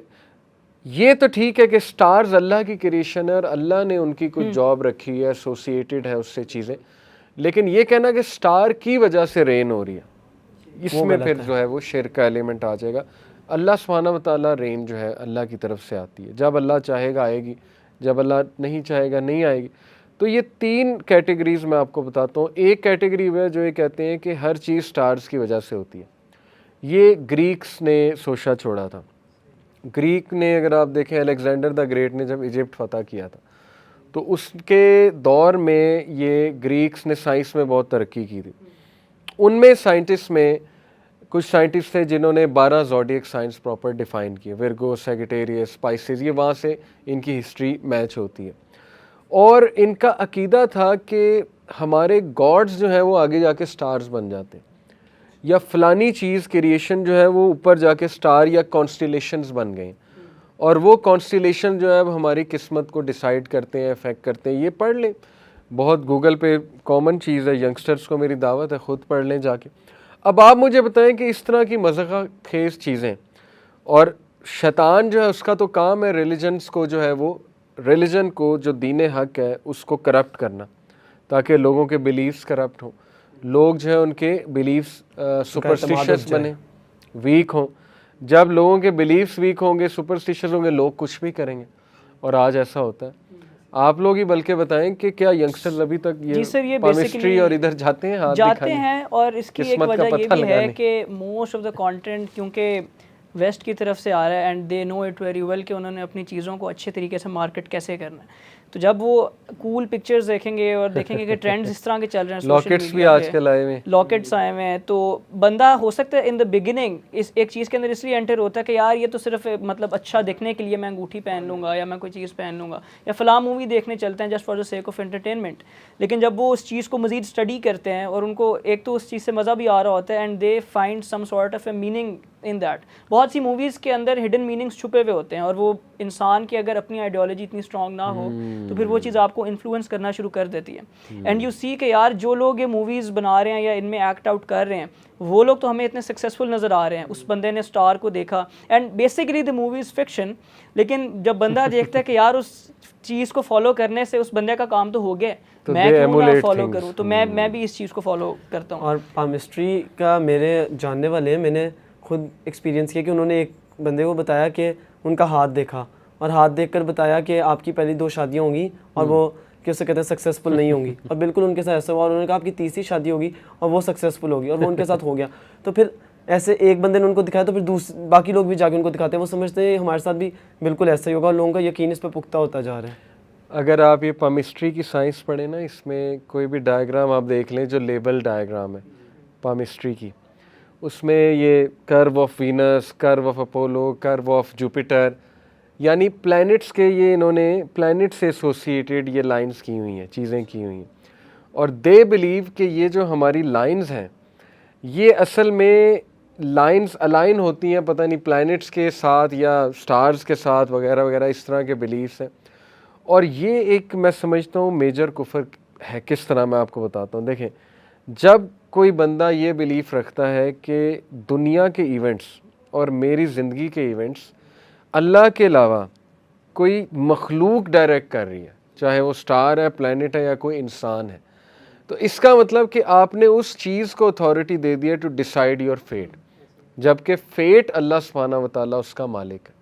A: یہ تو ٹھیک ہے کہ سٹارز اللہ کی کریشن ہے اور اللہ نے ان کی کوئی جاب رکھی ہے, ایسوسیٹڈ ہے اس سے چیزیں, لیکن یہ کہنا کہ سٹار کی وجہ سے رین ہو رہی ہے, اس میں پھر جو ہے وہ شرک کا ایلیمنٹ آ جائے گا. اللہ سبحانہ و تعالیٰ رین جو ہے اللہ کی طرف سے آتی ہے, جب اللہ چاہے گا آئے گی, جب اللہ نہیں چاہے گا نہیں آئے گی. تو یہ 3 کیٹیگریز میں آپ کو بتاتا ہوں. ایک کیٹیگری وہ ہے جو یہ کہتے ہیں کہ ہر چیز سٹارز کی وجہ سے ہوتی ہے. یہ گریکس نے سوچا چھوڑا تھا. گریک نے اگر آپ دیکھیں الیگزینڈر دا گریٹ نے جب ایجپٹ فتح کیا تھا تو اس کے دور میں یہ گریکس نے سائنس میں بہت ترقی کی تھی. ان میں سائنٹسٹ میں کچھ سائنٹسٹ تھے جنہوں نے 12 زوڈیک سائنس پراپر ڈیفائن کیے, ورگو, سیگیٹیریس, اسپائسز, یہ وہاں سے ان کی ہسٹری میچ ہوتی ہے. اور ان کا عقیدہ تھا کہ ہمارے گاڈز جو ہیں وہ آگے جا کے سٹارز بن جاتے ہیں, یا فلانی چیز کریشن جو ہے وہ اوپر جا کے سٹار یا کانسٹیلیشنز بن گئیں, اور وہ کانسٹیلیشن جو ہے وہ ہماری قسمت کو ڈیسائیڈ کرتے ہیں, افیکٹ کرتے ہیں. یہ پڑھ لیں, بہت گوگل پہ کامن چیز ہے, ینگسٹرز کو میری دعوت ہے, خود پڑھ لیں جا کے. اب آپ مجھے بتائیں کہ اس طرح کی مذاق خیز چیزیں, اور شیطان جو ہے اس کا تو کام ہے ریلیجنس کو جو ہے وہ ریلیجن کو جو دین حق ہے اس کو کرپٹ کرنا, تاکہ لوگوں کے بلیفز کرپٹ ہوں, لوگ جو ہے ان کے بلیفز سپرسٹیشس بنے, ویک ہوں. جب لوگوں کے بلیفز ویک ہوں گے, سپرسٹیشس ہوں گے, لوگ کچھ بھی کریں گے. اور آج ایسا ہوتا ہے. آپ لوگ ہی بلکہ بتائیں کہ کیا ینگسٹرز ابھی تک یہ پامسٹری اور ادھر جاتے ہیں,
C: جاتے ہیں, اور اس کی ایک وجہ یہ بھی ہے کہ موسٹ آف دا کانٹینٹ کیونکہ ویسٹ کی طرف سے آ رہا ہے, and they know it very well کہ انہوں نے اپنی چیزوں کو اچھے طریقے سے مارکیٹ کیسے کرنا ہے. تو جب وہ کول پکچرز دیکھیں گے اور دیکھیں گے کہ ٹرینڈز اس طرح کے چل رہے ہیں,
A: لاکٹس بھی آج کل آئے ہوئے,
C: لاکٹس آئے ہوئے ہیں, تو بندہ ہو سکتا ہے ان دا بگننگ اس ایک چیز کے اندر اس لیے انٹر ہوتا ہے کہ یار یہ تو صرف مطلب اچھا دکھنے کے لیے میں انگوٹھی پہن لوں گا, یا میں کوئی چیز پہن لوں گا, یا فلاں مووی دیکھنے چلتے ہیں just for the sake of entertainment. لیکن جب وہ اس چیز کو مزید اسٹڈی کرتے ہیں اور ان کو ایک تو اس چیز سے مزہ بھی آ رہا ہوتا ہے, and they find some sort of a meaning in that. بہت سی موویز کے اندر ہڈن میننگس چھپے ہوئے ہوتے ہیں, اور وہ انسان کی اگر اپنی آئیڈیالوجی اتنی اسٹرانگ نہ ہو تو پھر وہ چیز آپ کو انفلوئنس کرنا شروع کر دیتی ہے. اینڈ یو سی کہ یار جو لوگ یہ موویز بنا رہے ہیں یا ان میں ایکٹ آؤٹ کر رہے ہیں, وہ لوگ تو ہمیں اتنے سکسیزفل نظر آ رہے ہیں. اس بندے نے اسٹار کو دیکھا, and basically the movie is fiction, لیکن جب بندہ دیکھتا ہے کہ یار اس چیز کو فالو کرنے سے اس بندے کا کام تو ہو گیا, میں کیوں نہ فالو کروں, تو میں بھی اس چیز کو فالو کرتا ہوں.
B: اور پامسٹری کا میرے جاننے والے ہیں, میں نے خود ایکسپیرینس کیا کہ انہوں نے ایک بندے کو بتایا کہ ان کا ہاتھ دیکھا, اور ہاتھ دیکھ کر بتایا کہ آپ کی پہلی 2 شادیاں ہوں گی اور وہ کہ اسے کہتے ہیں سکسیزفل نہیں ہوں گی, اور بالکل ان کے ساتھ ایسا ہوا. اور انہوں نے کہا آپ کی 3ری شادی ہوگی اور وہ سکسیزفل ہوگی, اور وہ ان کے ساتھ ہو گیا. تو پھر ایسے ایک بندے نے ان کو دکھایا تو پھر باقی لوگ بھی جا کے ان کو دکھاتے ہیں, وہ سمجھتے ہیں ہمارے ساتھ بھی بالکل ایسا ہی ہوگا, اور لوگوں کا یقین اس پہ پختہ ہوتا جا رہا ہے.
A: اگر آپ یہ پامسٹری کی سائنس پڑھیں نا, اس میں کوئی بھی ڈائیگرام آپ دیکھ لیں جو لیبل ڈائیگرام ہے پامسٹری کی, اس میں یہ crow of Venus, crow of Apollo, crow of Jupiter, یعنی پلینٹس کے یہ انہوں نے پلینٹ سے ایسوسیٹیڈ یہ لائنز کی ہوئی ہیں, چیزیں کی ہوئی ہیں. اور دے بلیو کہ یہ جو ہماری لائنز ہیں یہ اصل میں لائنز الائن ہوتی ہیں پتہ نہیں پلینٹس کے ساتھ یا سٹارز کے ساتھ وغیرہ وغیرہ, اس طرح کے بلیفس ہیں. اور یہ ایک میں سمجھتا ہوں میجر کفر ہے. کس طرح میں آپ کو بتاتا ہوں. دیکھیں, جب کوئی بندہ یہ بلیف رکھتا ہے کہ دنیا کے ایونٹس اور میری زندگی کے ایونٹس اللہ کے علاوہ کوئی مخلوق ڈائریکٹ کر رہی ہے, چاہے وہ سٹار ہے, پلینٹ ہے, یا کوئی انسان ہے, تو اس کا مطلب کہ آپ نے اس چیز کو اتھارٹی دے دیا ٹو ڈیسائیڈ یور فیٹ, جبکہ فیٹ اللہ سبحانہ و تعالیٰ اس کا مالک ہے.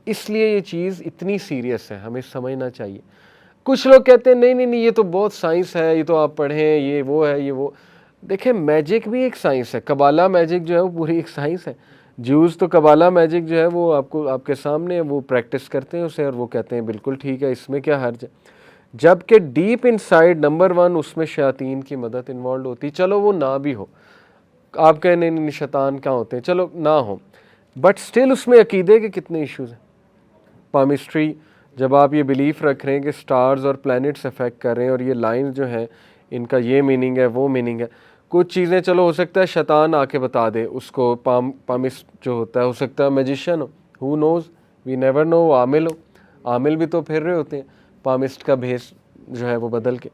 A: اس لیے یہ چیز اتنی سیریس ہے, ہمیں سمجھنا چاہیے. کچھ لوگ کہتے ہیں نہیں یہ تو بہت سائنس ہے, یہ تو آپ پڑھیں, یہ وہ ہے, یہ وہ. دیکھیں میجک بھی ایک سائنس ہے, قبالہ میجک جو ہے وہ پوری ایک سائنس ہے. جوز تو قبالہ میجک جو ہے وہ آپ کے سامنے وہ پریکٹس کرتے ہیں اسے, اور وہ کہتے ہیں بالکل ٹھیک ہے, اس میں کیا حرج ہے. جبکہ ڈیپ ان سائڈ نمبر 1 اس میں شیاطین کی مدد انوالوڈ ہوتی. چلو وہ نہ بھی ہو, آپ کہیں نہیں شیطان کہاں ہوتے ہیں, چلو نہ ہو, بٹ سٹل اس میں عقیدے کے کتنے ایشوز ہیں. پامسٹری جب آپ یہ بلیف رکھ رہے ہیں کہ سٹارز اور پلینٹس افیکٹ کر رہے ہیں, اور یہ لائن جو ہیں ان کا یہ میننگ ہے, وہ میننگ ہے. کچھ چیزیں چلو ہو سکتا ہے شیطان آ کے بتا دے اس کو, پامسٹ جو ہوتا ہے ہو سکتا ہے magician who, who nose, we never know. عامل ہو, عامل بھی تو پھر رہے ہوتے ہیں پامسٹ کا بھیس جو ہے وہ بدل کے.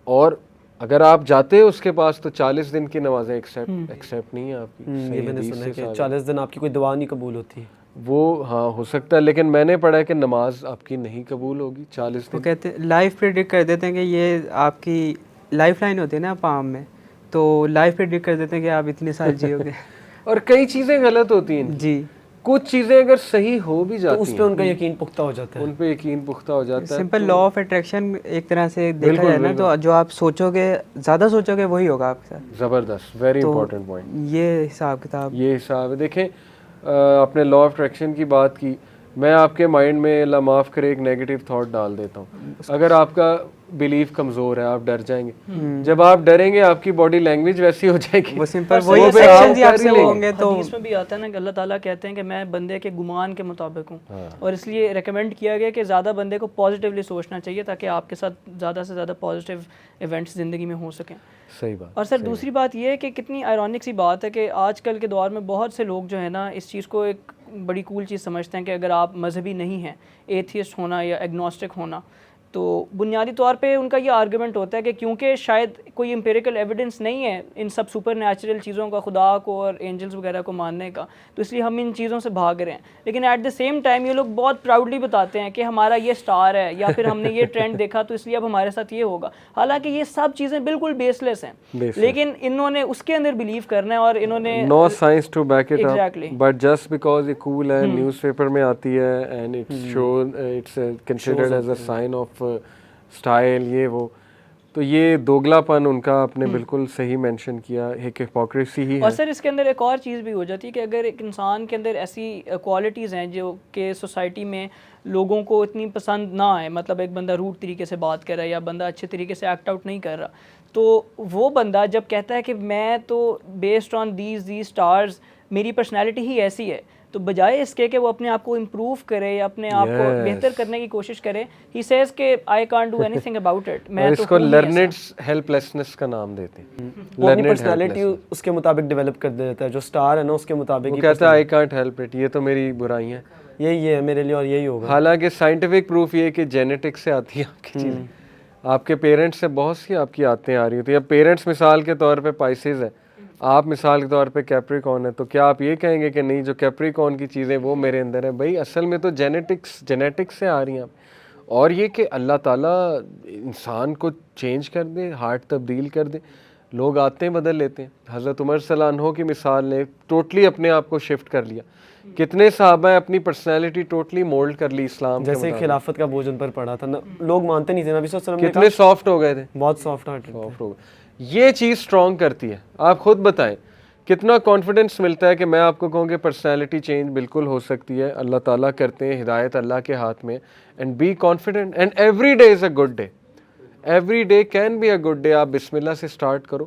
A: اور اگر آپ جاتے ہیں اس کے پاس تو 40 دن کی نمازیں ایکسیپٹ نہیں ہیں آپ کی.
B: یہ میں نے سنا ہے کہ 40 دن آپ کی کوئی دعا نہیں قبول ہوتی ہے.
A: وہ ہاں ہو سکتا ہے, لیکن میں نے پڑھا ہے کہ نماز آپ کی نہیں قبول ہوگی 40 دن.
D: وہ کہتے ہیں لائف پریڈکٹ کر دیتے ہیں کہ یہ آپ کی لائف لائن ہوتی ہے نا پام میں, تو لائف پریڈکٹ کر دیتے ہیں کہ آپ اتنے سال جیو گے.
A: اور کئی چیزیں غلط ہوتی ہیں
D: جی,
A: کچھ چیزیں اگر صحیح ہو بھی
B: تو
A: جاتی
B: اس پہ ان کا یقین پختہ ہو جاتا ہے.
A: ان پہ یقین پختہ ہو جاتا ہے.
D: سمپل لا آف اٹریکشن ایک طرح سے دیکھا جائے نا تو جو آپ سوچو گے زیادہ سوچو گے وہی ہوگا آپ کے ساتھ.
A: زبردست, ویری امپورٹنٹ پوائنٹ.
D: یہ حساب کتاب,
A: یہ حساب ہے. دیکھیں آپ نے لا آف اٹریکشن کی بات کی, میں آپ کے مائنڈ میں اللہ معاف کرے ایک نیگیٹو تھاٹ ڈال دیتا ہوں. اگر آپ کا بلیف کمزور ہے, آپ ڈر جائیں گے. جب آپ ڈریں گے آپ کی باڈی لینگویج ویسی ہو جائے گی,
D: وہ سمپل وہی ایکشنز ہی آپ سے ہوں گے. تو
C: حدیث میں بھی آتا ہے نا کہ اللہ تعالیٰ کہتے ہیں کہ میں بندے کے گمان کے مطابق ہوں, اور اس لیے ریکمینڈ کیا گیا کہ زیادہ بندے کو پازیٹیولی سوچنا چاہیے تاکہ آپ کے ساتھ زیادہ سے زیادہ پازیٹیو ایونٹس زندگی میں ہو سکیں.
A: صحیح بات.
C: اور سر دوسری بات یہ ہے کہ کتنی آئرونک سی بات ہے کہ آج کل کے دور میں بہت سے لوگ جو ہے نا اس چیز کو ایک بڑی کول چیز سمجھتے ہیں کہ اگر آپ مذہبی نہیں ہیں, ایتھیسٹ ہونا یا ایگنوسٹک ہونا, تو بنیادی طور پہ ان کا یہ آرگومنٹ ہوتا ہے کہ کیونکہ شاید کوئی امپیریکل ایویڈنس نہیں ہے ان سب سپر نیچرل چیزوں کا, خدا کو اور اینجلز وغیرہ کو ماننے کا, تو اس لیے ہم ان چیزوں سے بھاگ رہے ہیں. لیکن ایٹ دا سیم ٹائم یہ لوگ بہت پراؤڈلی بتاتے ہیں کہ ہمارا یہ سٹار ہے یا پھر ہم نے یہ ٹرینڈ دیکھا تو اس لیے اب ہمارے ساتھ یہ ہوگا. حالانکہ یہ سب چیزیں بالکل بیس لیس ہیں, لیکن انہوں نے اس کے اندر بلیو کرنا ہے اور انہوں نے
A: no science to back it
C: Exactly.
A: Up, but just because یہ کول ہے, نیوز پیپر میں آتی ہے and it's shown, it's considered as a sign of style, یہ وہ. تو یہ دوگلا پن ان کا آپ نے بالکل صحیح مینشن کیا, ایک ہپوکریسی ہی ہے.
C: اور سر اس کے اندر ایک اور چیز بھی ہو جاتی ہے کہ اگر ایک انسان کے اندر ایسی کوالٹیز ہیں جو کہ سوسائٹی میں لوگوں کو اتنی پسند نہ آئے, مطلب ایک بندہ روڈ طریقے سے بات کر رہا ہے یا بندہ اچھے طریقے سے ایکٹ آؤٹ نہیں کر رہا, تو وہ بندہ جب کہتا ہے کہ میں تو بیسڈ آن دیز اسٹارز میری پرسنالٹی ہی ایسی ہے, تو بجائے اس کے کہ وہ اپنے آپ کو امپروو کرے یا اپنے آپ کو بہتر کرنے کی کوشش کرے, ہی سیز کہ I can't do any thing about it. میں
A: اس کو لرنڈ ہیلپ لیسنس کا نام دیتے ہیں.
B: وہ اپنی پرسنالٹی اس کے مطابق ڈیولپ کر دیتا ہے, جو سٹار ہے نا اس کے مطابق.
A: وہ کہتا ہے آئی کانٹ ہیلپ اٹ, یہ تو میری برائیاں ہیں,
B: یہی ہے میرے لیے اور یہی ہوگا.
A: حالانکہ سائنٹیفک پروف یہ ہے کہ جینیٹک سے آتی ہے آپ کی چیزیں, آپ کے پیرنٹس سے بہت سی آپ کی عادتیں آ رہی ہوتی ہیں. اب پیرنٹس مثال کے طور پہ پائسز ہے, آپ مثال کے طور پہ کیپریکون ہے, تو کیا آپ یہ کہیں گے کہ نہیں جو کیپریکون کی چیزیں وہ میرے اندر ہے؟ بھائی اصل میں تو جینیٹکس سے آ رہی ہیں. اور یہ کہ اللہ تعالیٰ انسان کو چینج کر دے, ہارٹ تبدیل کر دے, لوگ آتے ہیں بدل لیتے ہیں. حضرت عمر صلی اللہ عنہ کی مثال نے ٹوٹلی اپنے آپ کو شفٹ کر لیا. کتنے صحابہ اپنی پرسنالٹی ٹوٹلی مولڈ کر لی اسلام کے
B: جیسے خلافت کا بوجھ ان پر پڑا تھا, لوگ مانتے نہیں تھے, نبی صلی اللہ علیہ وسلم نے
A: کتنے سافٹ ہو گئے تھے,
B: بہت سافٹ ہارٹڈ
A: سافٹ ہو گئے. یہ چیز اسٹرانگ کرتی ہے. آپ خود بتائیں کتنا کانفیڈنس ملتا ہے کہ میں آپ کو کہوں کہ پرسنالٹی چینج بالکل ہو سکتی ہے, اللہ تعالیٰ کرتے ہیں, ہدایت اللہ کے ہاتھ میں. And be confident, and every day is a good day, every day can be a good day. آپ بسم اللہ سے اسٹارٹ کرو.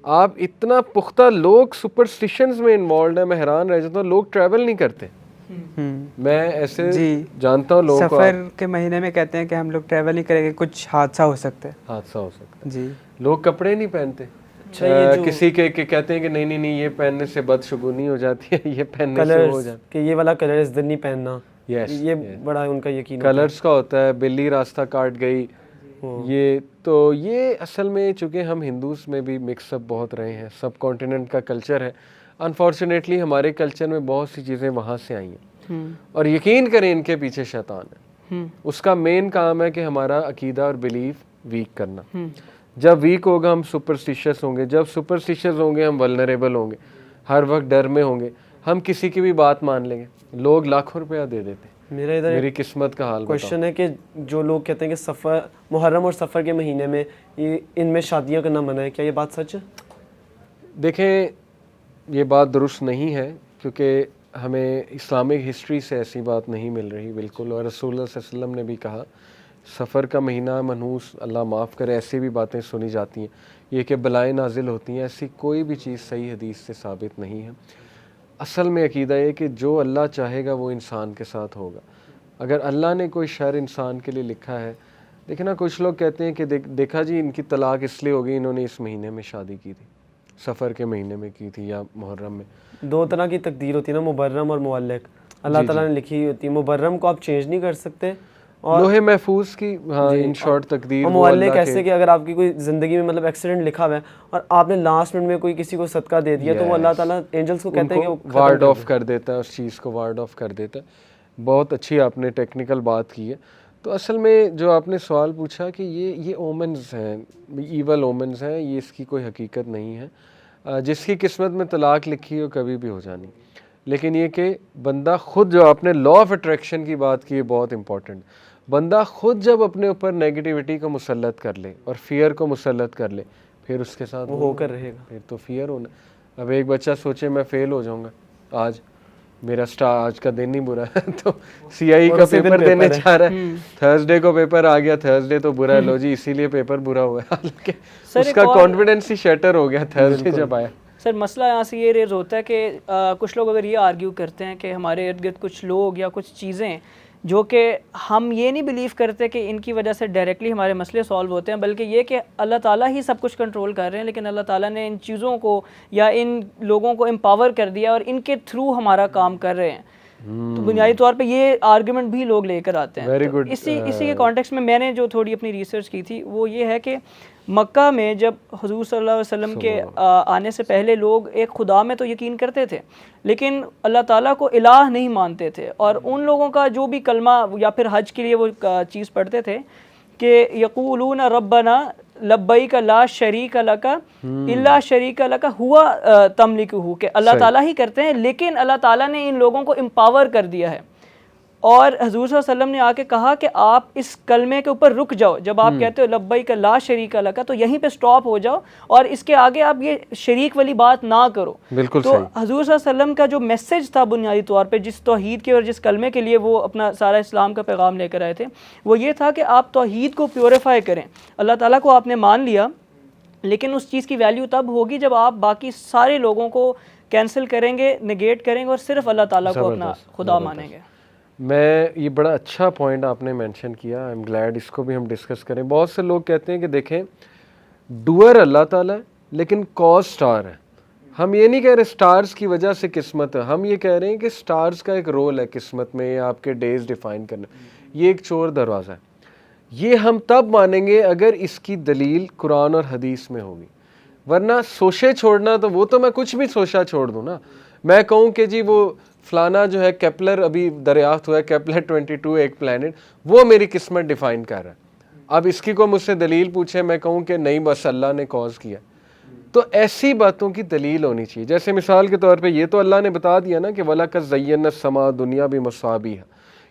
A: آپ اتنا پختہ لوگ سپرسٹیشنز میں انوالوڈ ہیں, میں حیران رہ جاتا ہوں. لوگ ٹریول نہیں کرتے, میں ایسے جانتا ہوں لوگوں کو.
D: سفر کے مہینے میں کہتے ہیں کہ ہم لوگ ٹریول نہیں کریں گے, کچھ حادثہ ہو سکتا ہے.
A: حادثہ ہو سکتا ہے.
D: جی,
A: لوگ کپڑے نہیں پہنتے, کسی کے کہتے ہیں کہ نہیں نہیں نہیں یہ پہننے سے بدشگونی ہو جاتی ہے, یہ پہننے سے ہو جاتا ہے,
B: کہ یہ والا کلر اس دن نہیں پہننا.
A: یہ
B: بڑا ان کا یقین
A: کلرز کا ہوتا ہے. بلی راستہ کاٹ گئی, یہ تو یہ اصل میں چونکہ ہم ہندوز میں بھی مکس اپ بہت رہے ہیں, سب کانٹیننٹ کا کلچر ہے. انفارچونیٹلی ہمارے کلچر میں بہت سی چیزیں وہاں سے آئی ہیں, اور یقین کریں ان کے پیچھے شیطان ہے. اس کا مین کام ہے کہ ہمارا عقیدہ اور بلیف ویک کرنا. جب ویک ہوگا ہم سپرسٹیشس ہوں گے, جب سپرسٹیشس ہوں گے ہم ولنریبل ہوں گے, ہر وقت ڈر میں ہوں گے, ہم کسی کی بھی بات مان لیں گے. لوگ لاکھوں روپیہ دے دیتے.
B: میرا ادھر
A: میری قسمت کا حال
B: کوشچن ہے کہ جو لوگ کہتے ہیں کہ سفر محرم اور سفر کے مہینے میں ان میں شادیاں کرنا منع ہے, کیا یہ بات سچ ہے؟
A: دیکھیں یہ بات درست نہیں ہے, کیونکہ ہمیں اسلامک ہسٹری سے ایسی بات نہیں مل رہی بالکل. اور رسول اللہ صلی اللہ علیہ وسلم نے بھی کہا سفر کا مہینہ منحوس, اللہ معاف کرے, ایسی بھی باتیں سنی جاتی ہیں, یہ کہ بلائیں نازل ہوتی ہیں, ایسی کوئی بھی چیز صحیح حدیث سے ثابت نہیں ہے. اصل میں عقیدہ یہ کہ جو اللہ چاہے گا وہ انسان کے ساتھ ہوگا. اگر اللہ نے کوئی شر انسان کے لیے لکھا ہے, دیکھیں نا کچھ لوگ کہتے ہیں کہ دیکھا جی ان کی طلاق اس لیے ہو گئی, انہوں نے اس مہینے میں شادی کی تھی, سفر کے مہینے میں کی تھی یا محرم میں.
B: دو طرح کی تقدیر ہوتی ہے نا, مبرم اور معلق. اللہ تعالیٰ نے لکھی ہوتی ہے, مبرم کو آپ چینج نہیں کر سکتے, اور
A: لوہے محفوظ کی ان شارٹ تقدیر.
B: اور معلق ایسے کہ اگر آپ کی کوئی زندگی میں مطلب ایکسیڈنٹ لکھا ہوا ہے اور آپ نے لاسٹ منٹ میں کوئی کسی کو صدقہ دے دیا, تو وہ اللہ تعالیٰ اینجلس کو کہتے ہیں کہ وہ
A: وارڈ آف کر دیتا ہے, اس چیز کو وارڈ آف کر دیتا ہے. بہت اچھی آپ نے ٹیکنیکل بات کی ہے. تو اصل میں جو آپ نے سوال پوچھا کہ یہ اومنز ہیں, ایول اومنز ہیں, یہ اس کی کوئی حقیقت نہیں ہے. جس کی قسمت میں طلاق لکھی ہو کبھی بھی ہو جانی. لیکن یہ کہ بندہ خود, جو آپ نے لا آف اٹریکشن کی بات کی ہے بہت امپورٹنٹ, بندہ خود جب اپنے اوپر نیگیٹیوٹی کو مسلط کر لے اور فیئر کو مسلط کر لے, پھر اس کے ساتھ
B: وہ ہو کر رہے گا.
A: پھر تو فیئر ہونا. اب ایک بچہ سوچے میں فیل ہو جاؤں گا آج, میرا آج کا دن ہی برا ہے, تو سی آئی کا پیپر دینے چاہ رہا ہے, تھرسڈے کو پیپر آ گیا, تھرسڈے تو برا ہے, لو جی اسی لیے پیپر برا ہوا ہے, حالانکہ اس کا کانفیڈنس ہی شیٹر ہو گیا تھرسڈے جب آیا.
C: سر مسئلہ یہاں سے یہ ریز ہوتا ہے کہ کچھ لوگ اگر یہ آرگیو کرتے ہیں کہ ہمارے ارد گرد کچھ لوگ یا کچھ چیزیں جو کہ ہم یہ نہیں بلیو کرتے کہ ان کی وجہ سے ڈائریکٹلی ہمارے مسئلے سالو ہوتے ہیں, بلکہ یہ کہ اللہ تعالیٰ ہی سب کچھ کنٹرول کر رہے ہیں, لیکن اللہ تعالیٰ نے ان چیزوں کو یا ان لوگوں کو امپاور کر دیا اور ان کے تھرو ہمارا کام کر رہے ہیں. تو بنیادی طور پہ یہ آرگومنٹ بھی لوگ لے کر آتے ہیں. اسی کے کانٹیکسٹ میں نے جو تھوڑی اپنی ریسرچ کی تھی وہ یہ ہے کہ مکہ میں جب حضور صلی اللہ علیہ وسلم کے آنے سے پہلے لوگ ایک خدا میں تو یقین کرتے تھے, لیکن اللہ تعالیٰ کو الہ نہیں مانتے تھے, اور ان لوگوں کا جو بھی کلمہ یا پھر حج کے لیے وہ چیز پڑھتے تھے کہ یقولون ربنا لبیک لا شریک لک الا شریک لک ہوا تملکہ, کہ اللہ تعالیٰ ہی کرتے ہیں, لیکن اللہ تعالیٰ نے ان لوگوں کو امپاور کر دیا ہے. اور حضور صلی اللہ علیہ وسلم نے آ کے کہا کہ آپ اس کلمے کے اوپر رک جاؤ, جب آپ کہتے ہو لبیک لا شریک لک تو یہیں پہ سٹاپ ہو جاؤ, اور اس کے آگے آپ یہ شریک والی بات نہ کرو.
A: بالکل
C: تو حضور صلی اللہ علیہ وسلم کا جو میسج تھا بنیادی طور پہ, جس توحید کے اور جس کلمے کے لیے وہ اپنا سارا اسلام کا پیغام لے کر آئے تھے, وہ یہ تھا کہ آپ توحید کو پیوریفائی کریں. اللہ تعالیٰ کو آپ نے مان لیا, لیکن اس چیز کی ویلیو تب ہوگی جب آپ باقی سارے لوگوں کو کینسل کریں گے, نگیٹ کریں گے, اور صرف اللہ تعالیٰ کو اپنا خدا مانیں گے.
A: میں یہ بڑا اچھا پوائنٹ آپ نے مینشن کیا, آئی ایم گلیڈ اس کو بھی ہم ڈسکس کریں. بہت سے لوگ کہتے ہیں کہ دیکھیں ڈوئر اللہ تعالیٰ ہے لیکن کاز سٹار ہے. ہم یہ نہیں کہہ رہے سٹارز کی وجہ سے قسمت ہے, ہم یہ کہہ رہے ہیں کہ سٹارز کا ایک رول ہے قسمت میں, آپ کے ڈیز ڈیفائن کرنا. یہ ایک چور دروازہ ہے. یہ ہم تب مانیں گے اگر اس کی دلیل قرآن اور حدیث میں ہوگی, ورنہ سوچے چھوڑنا تو وہ تو میں کچھ بھی سوچا چھوڑ دوں نا. میں کہوں کہ جی وہ فلانا جو ہے کیپلر ابھی دریافت ہوا ہے, کیپلر 22 ایک پلانٹ, وہ میری قسمت ڈیفائن کر رہا ہے. اب اس کی کو مجھ سے دلیل پوچھے, میں کہوں کہ نہیں بس اللہ نے کاز کیا. تو ایسی باتوں کی دلیل ہونی چاہیے. جیسے مثال کے طور پہ یہ تو اللہ نے بتا دیا نا کہ وَلَقَدْ زَيَّنَّا السَّمَاءَ دُنْيَا بِمَصَابِيحَ,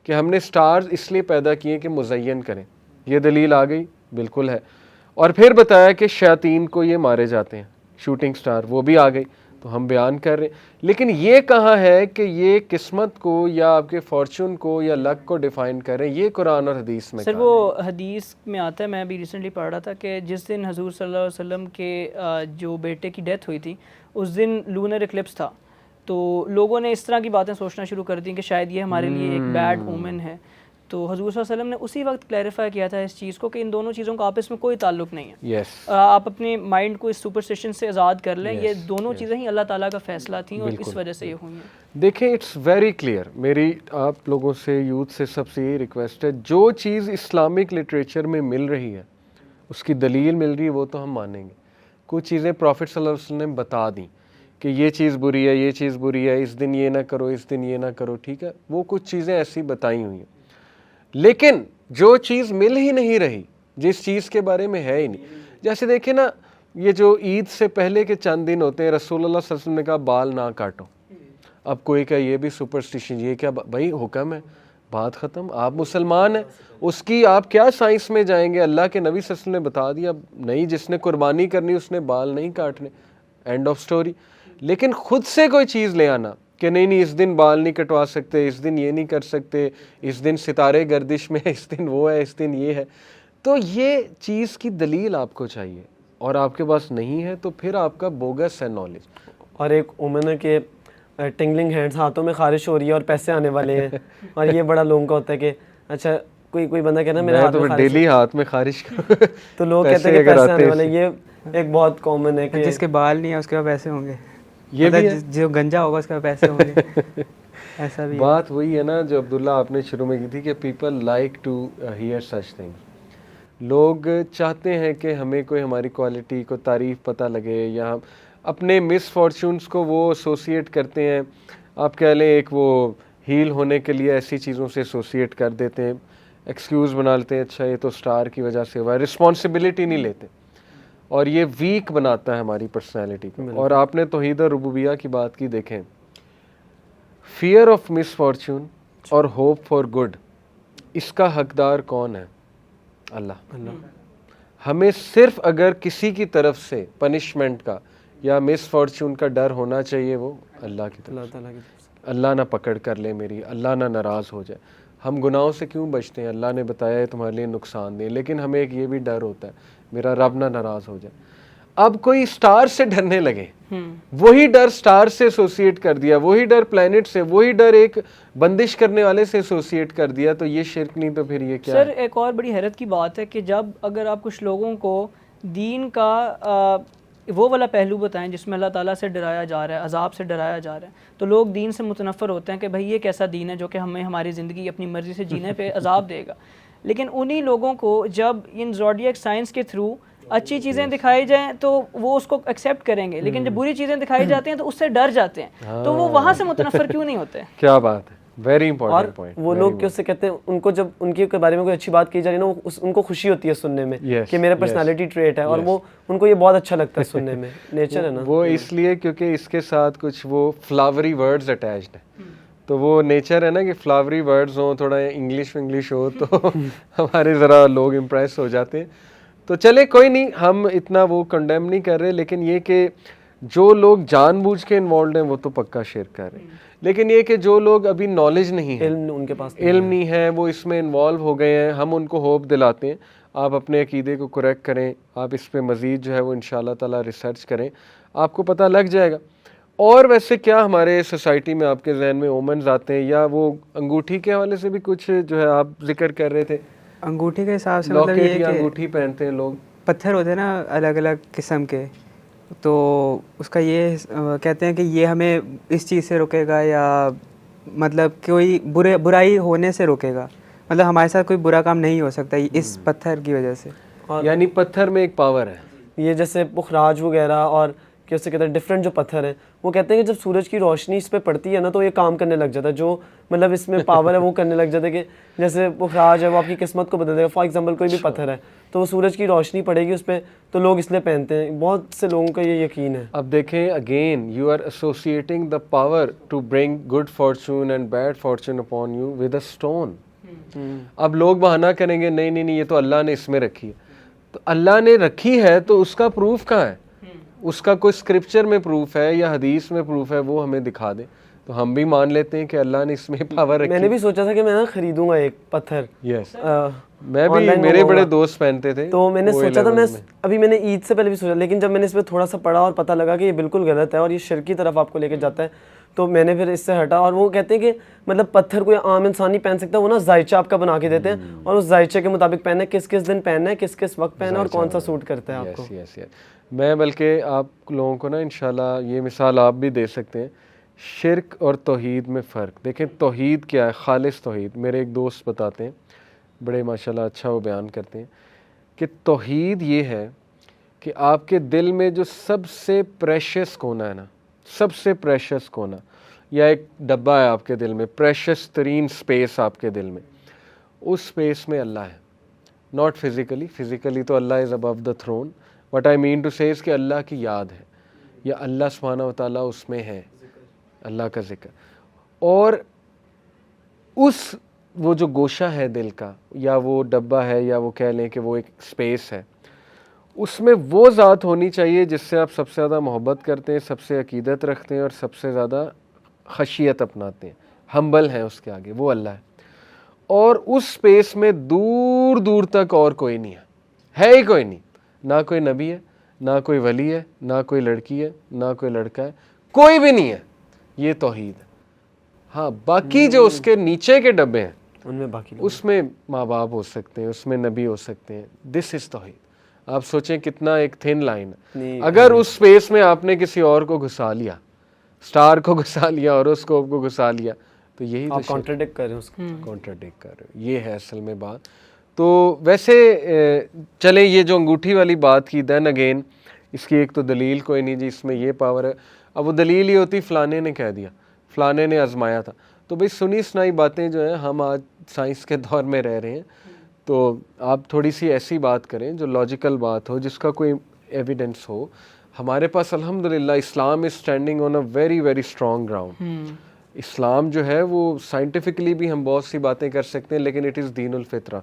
A: کہ ہم نے سٹارز اس لیے پیدا کیے کہ مزین کریں. یہ دلیل آ گئی, بالکل ہے. اور پھر بتایا کہ شیاطین کو یہ مارے جاتے ہیں, شوٹنگ سٹار, وہ بھی آ گئی, تو ہم بیان کر رہے ہیں. لیکن یہ کہاں ہے کہ یہ قسمت کو یا آپ کے فارچون کو یا لک کو ڈیفائن کریں, یہ قرآن اور حدیث میں.
C: سر وہ حدیث میں آتا ہے, میں ابھی ریسنٹلی پڑھ رہا تھا کہ جس دن حضور صلی اللہ علیہ وسلم کے جو بیٹے کی ڈیتھ ہوئی تھی اس دن لونر ایکلپس تھا, تو لوگوں نے اس طرح کی باتیں سوچنا شروع کر دیں کہ شاید یہ ہمارے لیے ایک بیڈ اومن ہے. تو حضور صلی اللہ علیہ وسلم نے اسی وقت کلیریفائی کیا تھا اس چیز کو کہ ان دونوں چیزوں کا آپس میں کوئی تعلق نہیں ہے. آپ اپنے مائنڈ کو اس سپرسٹیشن سے آزاد کر لیں, یہ دونوں چیزیں ہی اللہ تعالیٰ کا فیصلہ تھیں اور اس وجہ سے یہ ہوئی ہیں.
A: دیکھیں اٹس ویری کلیئر, میری آپ لوگوں سے, یوتھ سے, سب سے یہ ریکویسٹ ہے, جو چیز اسلامک لٹریچر میں مل رہی ہے, اس کی دلیل مل رہی ہے, وہ تو ہم مانیں گے. کچھ چیزیں پروفٹ صلی اللہ علیہ وسلم نے بتا دیں کہ یہ چیز بری ہے, یہ چیز بری ہے, اس دن یہ نہ کرو, اس دن یہ نہ کرو, ٹھیک ہے, وہ کچھ چیزیں ایسی بتائی ہوئی ہیں. لیکن جو چیز مل ہی نہیں رہی, جس چیز کے بارے میں ہے ہی نہیں, جیسے دیکھیں نا یہ جو عید سے پہلے کے چند دن ہوتے ہیں, رسول اللہ صلی اللہ علیہ وسلم نے کہا بال نہ کاٹو. اب کوئی کہ یہ بھی سپرسٹیشن, یہ کیا بھائی حکم ہے, بات ختم, آپ مسلمان ہیں, اس کی آپ کیا سائنس میں جائیں گے. اللہ کے نبی صلی اللہ علیہ وسلم نے بتا دیا, نہیں جس نے قربانی کرنی اس نے بال نہیں کاٹنے, اینڈ آف سٹوری. لیکن خود سے کوئی چیز لے آنا کہ نہیں اس دن بال نہیں کٹوا سکتے, اس دن یہ نہیں کر سکتے, اس دن ستارے گردش میں, اس دن وہ ہے, اس دن یہ ہے, تو یہ چیز کی دلیل آپ کو چاہیے, اور آپ کے پاس نہیں ہے تو پھر آپ کا بوگس ہے نالج.
B: اور ایک اومن ہے کہ ٹنگلنگ ہینڈز, ہاتھوں میں خارش ہو رہی ہے اور پیسے آنے والے ہیں, اور یہ بڑا لوگوں کا ہوتا ہے کہ اچھا کوئی بندہ کہنا میرے ہاتھ میں
A: ڈیلی ہاتھ میں خارش
B: تو لوگ کہتے ہیں کہ پیسے آنے والے. یہ ایک بہت کامن ہے کہ
D: جس کے بال نہیں ہے اس کے پاس پیسے ہوں گے,
A: یہ بھی
D: جو گنجا ہوگا اس کے پاس پیسے ہوں گے. ایسا بھی
A: بات وہی ہے نا جو عبداللہ آپ نے شروع میں کی تھی کہ people like to hear such thing. لوگ چاہتے ہیں کہ ہمیں کوئی ہماری کوالٹی کو تعریف پتہ لگے, یا ہم اپنے مس فارچونس کو وہ ایسوسیٹ کرتے ہیں, آپ کہہ لیں ایک وہ ہیل ہونے کے لیے ایسی چیزوں سے ایسوسیٹ کر دیتے ہیں, ایکسکیوز بنا لیتے ہیں, اچھا یہ تو سٹار کی وجہ سے ہوا ہے, رسپانسبلٹی نہیں لیتے, اور یہ ویک بناتا ہے ہماری پرسنالٹی کو. اور آپ نے توحید ربوبیہ کی بات کی, دیکھیں فیئر آف مس فارچون اور ہوپ فار گڈ، اس کا حقدار کون ہے؟ اللہ۔ ہمیں صرف اگر کسی کی طرف سے پنشمنٹ کا یا مس فارچون کا ڈر ہونا چاہیے وہ اللہ کی طرف
B: اللہ
A: سے،
B: تعالیٰ کی طرف سے۔
A: اللہ نہ پکڑ کر لے میری، اللہ نہ ناراض ہو جائے۔ ہم گناہوں سے کیوں بچتے ہیں؟ اللہ نے بتایا ہے تمہارے لیے نقصان دہ، لیکن ہمیں ایک یہ بھی ڈر ہوتا ہے میرا رب نہ ناراض ہو جائے۔ اب کوئی سٹار سے ڈرنے لگے، وہی ڈر سٹار سے ایسوسیٹ کر دیا، وہی ڈر پلینٹ سے، وہی ڈر ایک بندش کرنے والے سے ایسوسیٹ کر دیا، تو یہ شرک نہیں تو پھر یہ کیا
C: سر
A: ہے؟
C: ایک اور بڑی حیرت کی بات ہے کہ جب اگر آپ کچھ لوگوں کو دین کا وہ والا پہلو بتائیں جس میں اللہ تعالیٰ سے ڈرایا جا رہا ہے، عذاب سے ڈرایا جا رہا ہے، تو لوگ دین سے متنفر ہوتے ہیں کہ بھائی یہ کیسا دین ہے جو کہ ہمیں ہماری زندگی اپنی مرضی سے جینے پہ عذاب دے گا۔ لیکن انہی لوگوں کو جب ان زوڈیک سائنس کے تھرو اچھی چیزیں دکھائی جائیں تو وہ اس کو ایکسیپٹ کریں گے، لیکن جب بری چیزیں دکھائی جاتی ہیں تو اس سے ڈر جاتے ہیں، تو وہ وہاں سے متنفر کیوں نہیں ہوتے؟
A: کیا بات ہے، ویری
B: اور
A: امپورٹنٹ پوائنٹ۔
B: وہ لوگ کیا اسے کہتے ہیں، ان کو جب ان کے بارے میں کوئی اچھی بات کی جا رہی ہے نا، ان کو خوشی ہوتی ہے سننے میں کہ میرا پرسنالٹی ٹریٹ ہے، اور وہ ان کو یہ بہت اچھا لگتا ہے سننے میں، نیچر ہے نا
A: وہ اس لیے کیونکہ اس کے ساتھ کچھ وہ فلاوری ورڈز اٹیچڈ ہیں، تو وہ نیچر ہے نا کہ فلاوری ورڈز ہوں، تھوڑا انگلش ہو تو ہمارے ذرا لوگ امپریس ہو جاتے ہیں۔ تو چلے کوئی نہیں، ہم اتنا وہ کنڈیم نہیں کر رہے، لیکن یہ کہ جو لوگ جان بوجھ کے انوالوڈ ہیں وہ تو پکا شرک کر رہے ہیں، لیکن یہ کہ جو لوگ ابھی نالج نہیں ہے،
B: علم ان کے پاس
A: علم نہیں ہے، وہ اس میں انوالو ہو گئے ہیں، ہم ان کو ہوپ دلاتے ہیں آپ اپنے عقیدے کو کریکٹ کریں، آپ اس پہ مزید جو ہے وہ انشاءاللہ تعالی ریسرچ کریں، آپ کو پتہ لگ جائے گا۔ اور ویسے کیا ہمارے سوسائٹی میں آپ کے ذہن میں اومنز آتے ہیں، یا وہ انگوٹھی کے حوالے سے بھی کچھ جو ہے آپ ذکر کر رہے تھے؟
D: انگوٹھی کے حساب سے مطلب یہ
A: لاکٹ یا
D: کہ
A: انگوٹھی پہنتے ہیں لوگ،
D: پتھر ہوتے ہیں نا الگ الگ قسم کے، تو اس کا یہ کہتے ہیں کہ یہ ہمیں اس چیز سے روکے گا، یا مطلب کوئی برائی ہونے سے روکے گا، مطلب ہمارے ساتھ کوئی برا کام نہیں ہو سکتا اس پتھر کی وجہ سے۔
A: یعنی پتھر میں ایک پاور ہے۔
B: یہ جیسے پخراج وغیرہ اور کہ اسے کہتے ہیں ڈفرینٹ جو پتھر ہیں، وہ کہتے ہیں کہ جب سورج کی روشنی اس پہ پڑتی ہے نا تو یہ کام کرنے لگ جاتا ہے، جو مطلب اس میں پاور ہے وہ کرنے لگ جاتا ہے، کہ جیسے پخراج ہے وہ آپ کی قسمت کو بدل دے گا۔ فار ایگزامپل کوئی بھی پتھر ہے تو وہ سورج کی روشنی پڑے گی اس پہ، تو لوگ اس لیے پہنتے ہیں، بہت سے لوگوں کا یہ یقین ہے۔
A: اب دیکھیں again you are associating the power to bring good fortune and bad fortune upon you with a stone. اب لوگ بہانہ کریں گے نہیں نہیں نہیں، یہ تو اللہ نے اس میں رکھی ہے، تو اللہ نے رکھی ہے تو اس کا پروف کہاں ہے؟ اس کا کوئی اسکرپچر میں پروف ہے یا حدیث میں پروف ہے، وہ ہمیں دکھا دیں تو ہم بھی مان لیتے ہیں کہ اللہ نے اس میں پاور رکھی۔
B: میں نے بھی سوچا تھا کہ میں نا خریدوں گا ایک پتھر،
A: یس، میں بھی، میرے بڑے دوست پہنتے تھے،
B: تو میں نے سوچا تھا، میں نے عید سے پہلے بھی سوچا، لیکن جب میں نے اس پہ تھوڑا سا پڑھا اور پتہ لگا کہ یہ بالکل غلط ہے اور یہ شرک کی طرف آپ کو لے کے جاتا ہے، تو میں نے پھر اس سے ہٹا۔ اور وہ کہتے ہیں کہ مطلب پتھر کوئی عام انسان نہیں پہن سکتا، وہ نا ذائچہ آپ کا بنا کے دیتے ہیں، اور اس ذائچے کے مطابق پہننا ہے، کس کس دن پہننا ہے، کس کس وقت پہننا ہے، اور کون سا سوٹ کرتا ہے آپ کو۔
A: یس یس، میں بلکہ آپ لوگوں کو نا انشاءاللہ یہ مثال آپ بھی دے سکتے ہیں، شرک اور توحید میں فرق دیکھیں۔ توحید کیا ہے؟ خالص توحید، میرے ایک دوست بتاتے ہیں، بڑے ماشاءاللہ اچھا وہ بیان کرتے ہیں کہ توحید یہ ہے کہ آپ کے دل میں جو سب سے پریشس کونا ہے نا، سب سے پریشس کونا، یا ایک ڈبہ ہے آپ کے دل میں، پریشس ترین سپیس آپ کے دل میں، اس سپیس میں اللہ ہے، ناٹ فزیکلی، فزیکلی تو Allah is above the throne, what I mean to say کہ اللہ کی یاد ہے، یا اللہ سبحانہ و تعالیٰ اس میں ہے، اللہ کا ذکر، اور اس وہ جو گوشہ ہے دل کا، یا وہ ڈبہ ہے، یا وہ کہہ لیں کہ وہ ایک سپیس ہے، اس میں وہ ذات ہونی چاہیے جس سے آپ سب سے زیادہ محبت کرتے ہیں، سب سے عقیدت رکھتے ہیں، اور سب سے زیادہ خشیت اپناتے ہیں، ہمبل ہیں اس کے آگے، وہ اللہ ہے۔ اور اس سپیس میں دور دور تک اور کوئی نہیں ہے ہی کوئی نہیں، نہ کوئی نبی ہے، نہ کوئی ولی ہے، نہ کوئی لڑکی ہے، نہ کوئی لڑکا ہے، کوئی بھی نہیں ہے، یہ توحید ہے۔ ہاں باقی جو اس کے نیچے کے ڈبے ہیں
B: ان میں باقی
A: اس میں ماں باپ ہو سکتے ہیں، اس میں نبی ہو سکتے ہیں، دس از توحید۔ آپ سوچیں کتنا ایک تھن لائن ہے، اگر اس سپیس میں آپ نے کسی اور کو گھسا لیا، سٹار کو گھسا لیا، ہوروسکوپ کو گھسا لیا، تو یہی تو
B: کانٹراڈکٹ کر رہے ہیں اس کو،
A: کانٹراڈکٹ کر رہے ہو، یہ ہے اصل میں بات۔ تو ویسے چلیں یہ جو انگوٹھی والی بات کی، دین اگین اس کی ایک تو دلیل کوئی نہیں جی اس میں یہ پاور ہے، اب وہ دلیل ہی ہوتی فلانے نے کہہ دیا، فلانے نے آزمایا تھا، تو بھئی سنی سنائی باتیں جو ہیں، ہم آج سائنس کے دور میں رہ رہے ہیں، تو آپ تھوڑی سی ایسی بات کریں جو لاجیکل بات ہو، جس کا کوئی ایویڈنس ہو۔ ہمارے پاس الحمدللہ Islam is standing on a very very strong ground, Islam جو ہے وہ سائنٹیفکلی بھی ہم بہت سی باتیں کر سکتے ہیں لیکن اٹ از دین الفطرہ،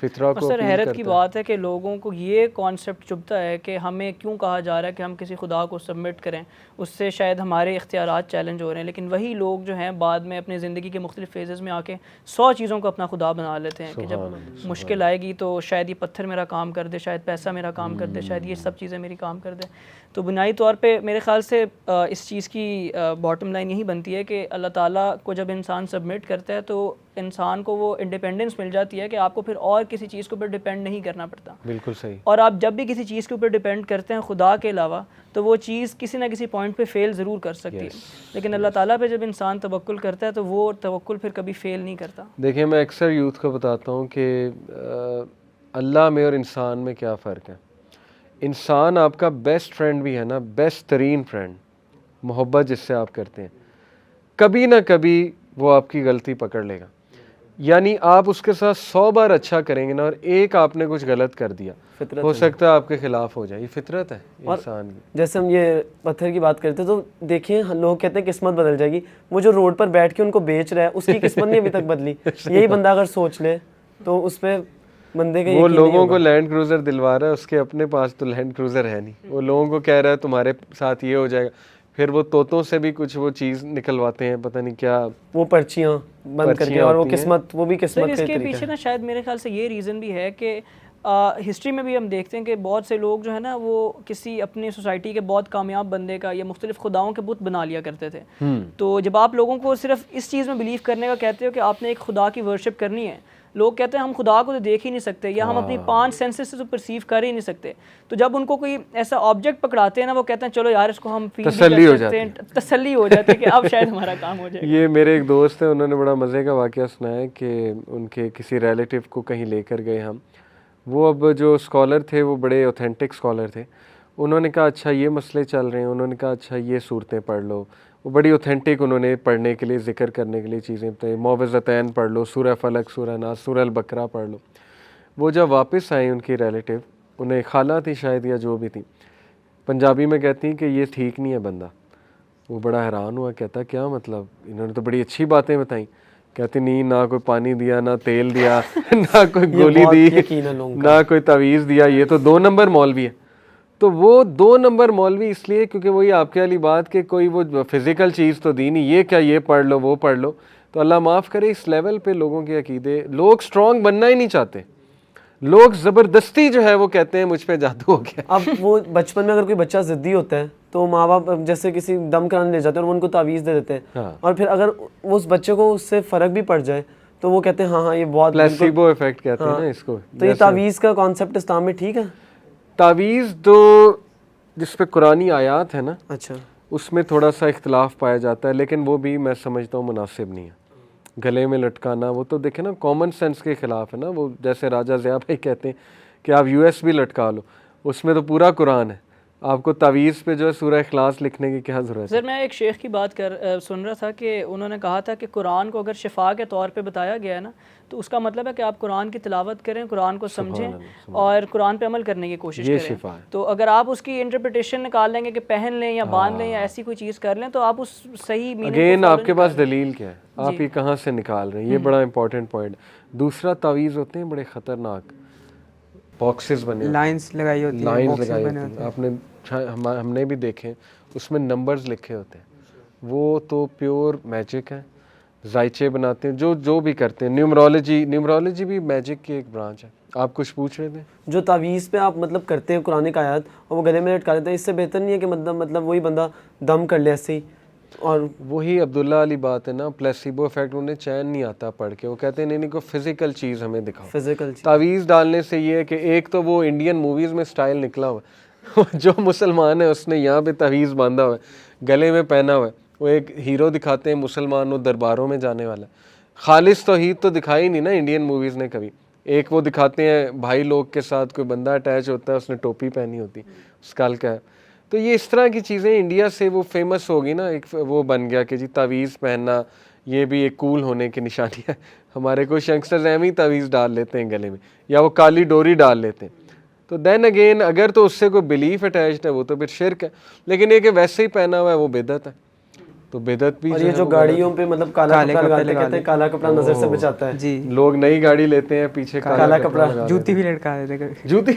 A: فطرہ کو
C: سر حیرت کی بات ہے کہ لوگوں کو یہ کانسیپٹ چبھتا ہے کہ ہمیں کیوں کہا جا رہا ہے کہ ہم کسی خدا کو سبمٹ کریں، اس سے شاید ہمارے اختیارات چیلنج ہو رہے ہیں، لیکن وہی لوگ جو ہیں بعد میں اپنے زندگی کے مختلف فیزز میں آ کے 100 چیزوں کو اپنا خدا بنا لیتے ہیں کہ جب مشکل آئے گی تو شاید یہ پتھر میرا کام کر دے، شاید پیسہ میرا کام کر دے، شاید یہ سب چیزیں میری کام کر دیں. تو بنیادی طور پہ میرے خیال سے اس چیز کی باٹم لائن یہی بنتی ہے کہ اللہ تعالیٰ کو جب انسان سبمٹ کرتا ہے تو انسان کو وہ انڈیپینڈنس مل جاتی ہے کہ آپ کو پھر اور کسی چیز کے اوپر ڈیپینڈ نہیں کرنا پڑتا.
A: بالکل صحیح.
C: اور آپ جب بھی کسی چیز کے اوپر ڈیپینڈ کرتے ہیں خدا کے علاوہ تو وہ چیز کسی نہ کسی پوائنٹ پہ فیل ضرور کر سکتی ہے، لیکن اللہ تعالیٰ پہ جب انسان توکل کرتا ہے تو وہ توکل پھر کبھی فیل نہیں کرتا.
A: دیکھیں میں اکثر یوتھ کو بتاتا ہوں کہ اللہ میں اور انسان میں کیا فرق ہے. انسان آپ کا بیسٹ فرینڈ بھی ہے نا، بیسٹ ترین فرینڈ، محبت جس سے آپ کرتے ہیں، کبھی نہ کبھی وہ آپ کی غلطی پکڑ لے گا. یعنی آپ اس کے ساتھ 100 بار اچھا کریں گے نا اور ایک آپ نے کچھ غلط کر دیا، ہو سکتا ہے آپ کے خلاف ہو جائے. یہ فطرت ہے انسان کی.
B: جیسے ہم یہ پتھر کی بات کرتے ہیں تو دیکھیں لوگ کہتے ہیں قسمت بدل جائے گی، وہ جو روڈ پر بیٹھ کے ان کو بیچ رہا ہے اس کی قسمت نہیں ابھی تک بدلی. یہی بندہ اگر سوچ لے تو اس پہ بندے کا
A: وہ لوگوں کو لینڈ کروزر دلوا رہا ہے، اس کے اپنے پاس تو لینڈ کروزر ہے نہیں. وہ لوگوں کو کہہ رہا ہے تمہارے ساتھ یہ ہو جائے گا، پھر وہ طوطوں سے بھی کچھ وہ چیز نکلواتے ہیں، پتہ نہیں کیا
B: وہ پرچیاں بند کر کے، اور وہ قسمت، وہ بھی قسمت
C: اس کے پیچھے نا شاید میرے خیال سے یہ ریزن بھی ہے کہ ہسٹری میں بھی ہم دیکھتے ہیں کہ بہت سے لوگ جو ہے نا وہ کسی اپنی سوسائٹی کے بہت کامیاب بندے کا یا مختلف خداؤں کے بت بنا لیا کرتے تھے. تو جب آپ لوگوں کو صرف اس چیز میں بلیو کرنے کا کہتے ہو کہ آپ نے ایک خدا کی ورشپ کرنی ہے، لوگ کہتے ہیں ہم خدا کو تو دیکھ ہی نہیں سکتے یا ہم اپنی 5 سینسز سے تو پرسیو کر ہی نہیں سکتے. تو جب ان کو کوئی ایسا آبجیکٹ پکڑاتے ہیں نا وہ کہتے ہیں چلو یار اس کو ہم فیل
A: تسلی ہو جاتی ہے،
C: تسلی ہو جاتی ہے کہ اب شاید ہمارا کام ہو جائے.
A: یہ میرے ایک دوست ہیں، انہوں نے بڑا مزے کا واقعہ سنایا کہ ان کے کسی ریلیٹیو کو کہیں لے کر گئے ہم. وہ اب جو اسکالر تھے وہ بڑے اوتھینٹک اسکالر تھے. انہوں نے کہا اچھا یہ مسئلے چل رہے ہیں، انہوں نے کہا اچھا یہ صورتیں پڑھ لو. وہ بڑی اوتھینٹک انہوں نے پڑھنے کے لیے، ذکر کرنے کے لیے چیزیں بتائیں. معوذتین پڑھ لو، سورہ فلق، سورہ ناس، سورہ البقرہ پڑھ لو. وہ جب واپس آئیں ان کی ریلیٹیو، انہیں خالہ تھی شاید یا جو بھی تھی، پنجابی میں کہتی ہیں کہ یہ ٹھیک نہیں ہے بندہ. وہ بڑا حیران ہوا، کہتا کیا مطلب، انہوں نے تو بڑی اچھی باتیں بتائیں. کہتی نہیں، نہ کوئی پانی دیا، نہ تیل دیا، نہ کوئی گولی دی، نہ کوئی تعویذ دیا، یہ تو 2 نمبر مولوی ہے. تو وہ 2 نمبر مولوی اس لیے کیونکہ وہی آپ کے والی بات کہ کوئی وہ فزیکل چیز تو دی نہیں، یہ کیا یہ پڑھ لو وہ پڑھ لو. تو اللہ معاف کرے اس لیول پہ لوگوں کے عقیدے، لوگ سٹرونگ بننا ہی نہیں چاہتے، لوگ زبردستی جو ہے وہ کہتے ہیں مجھ پہ جادو ہو گیا.
B: اب وہ بچپن میں اگر کوئی بچہ ضدی ہوتا ہے تو ماں باپ جیسے کسی دم کرانے لے جاتے ہیں اور وہ ان کو تعویذ دے دیتے ہیں، اور پھر اگر اس بچے کو اس سے فرق بھی پڑ جائے تو وہ کہتے ہیں ہاں یہ بہت
A: پلیسیبو ایفیکٹ کہتے ہیں نا اس کو.
B: تو یہ تعویذ کا کانسیپٹ اسلام میں ٹھیک ہے؟
A: تعویذ تو جس پہ قرآنی آیات ہے نا،
B: اچھا
A: اس میں تھوڑا سا اختلاف پایا جاتا ہے، لیکن وہ بھی میں سمجھتا ہوں مناسب نہیں ہے. گلے میں لٹکانا وہ تو دیکھیں نا کامن سینس کے خلاف ہے نا. وہ جیسے راجہ ضیاء بھائی کہتے ہیں کہ آپ US بھی لٹکا لو، اس میں تو پورا قرآن ہے. آپ کو تعویذ پہ جو ہے سورہ اخلاص لکھنے کی کیا ضرورت ہے؟
C: سر میں ایک شیخ کی بات سن رہا تھا کہ انہوں نے کہا تھا کہ قرآن کو اگر شفا کے طور پہ بتایا گیا ہے نا تو اس کا مطلب ہے کہ آپ قرآن کی تلاوت کریں، قرآن کو سمجھیں اور قرآن پہ عمل کرنے کی کوشش کریں. تو اگر آپ اس کی انٹرپریٹیشن نکال لیں گے کہ پہن لیں یا باندھ لیں یا ایسی کوئی چیز کر لیں تو آپ اس صحیح میننگ
A: اگین آپ کے پاس دلیل کیا ہے، آپ یہ کہاں سے نکال رہے ہیں، یہ بڑا امپورٹنٹ پوائنٹ. دوسرا تعویذ ہوتے ہیں بڑے خطرناک، باکسز بنے،
D: لائنز لگائی ہوتی ہیں،
A: لائنز لگائی ہوتی ہیں. آپ نے ہم نے بھی دیکھے، اس میں نمبرز لکھے ہوتے ہیں. وہ تو پیور میجک ہے. ذائچے بناتے ہیں جو بھی کرتے ہیں. نیومرولوجی بھی میجک کی ایک برانچ ہے. آپ کچھ پوچھ رہے تھے؟
B: جو تعویذ پہ آپ مطلب کرتے ہیں قرآن کی آیات اور وہ گلے میں لٹکا دیتے ہیں، اس سے بہتر نہیں ہے کہ مطلب وہی بندہ دم کر لے ایسے ہی؟ اور
A: وہی عبداللہ والی بات ہے نا، پلیسیبو افیکٹ. انہیں چین نہیں آتا پڑھ کے، وہ کہتے ہیں نہیں کوئی فزیکل چیز ہمیں دکھاؤ.
B: فزیکل
A: تعویذ ڈالنے سے یہ ہے کہ ایک تو وہ انڈین موویز میں سٹائل نکلا ہوا ہے، جو مسلمان ہے اس نے یہاں پہ تعویذ باندھا ہوا ہے، گلے میں پہنا ہوا ہے. وہ ایک ہیرو دکھاتے ہیں مسلمان، وہ درباروں میں جانے والا. خالص توحید تو دکھائی نہیں نا انڈین موویز نے کبھی. ایک وہ دکھاتے ہیں بھائی لوگ کے ساتھ کوئی بندہ اٹیچ ہوتا ہے، اس نے ٹوپی پہنی ہوتی، اسکال کا ہے. تو یہ اس طرح کی چیزیں انڈیا سے وہ فیمس ہوگی نا، ایک وہ بن گیا کہ جی تعویذ پہننا یہ بھی ایک کول ہونے کی نشانی ہے. ہمارے کوئی ینگسٹرز ایم ہی تعویذ ڈال لیتے ہیں گلے میں، یا وہ کالی ڈوری ڈال لیتے ہیں. تو دین اگین اگر تو اس سے کوئی بلیف اٹیچڈ ہے وہ تو پھر شرک ہے، لیکن یہ کہ ویسے ہی پہنا ہوا ہے وہ بدعت ہے. تو بدعت بھی
B: اور یہ جو گاڑیوں پہ مطلب کالا کپڑا لگاتے کہتے ہیں کالا کپڑا نظر سے بچاتا ہے.
D: جی
A: لوگ نئی گاڑی لیتے ہیں پیچھے کالا کپڑا لگا
D: جوتی بھی لٹکا دیتے ہیں.
A: جوتی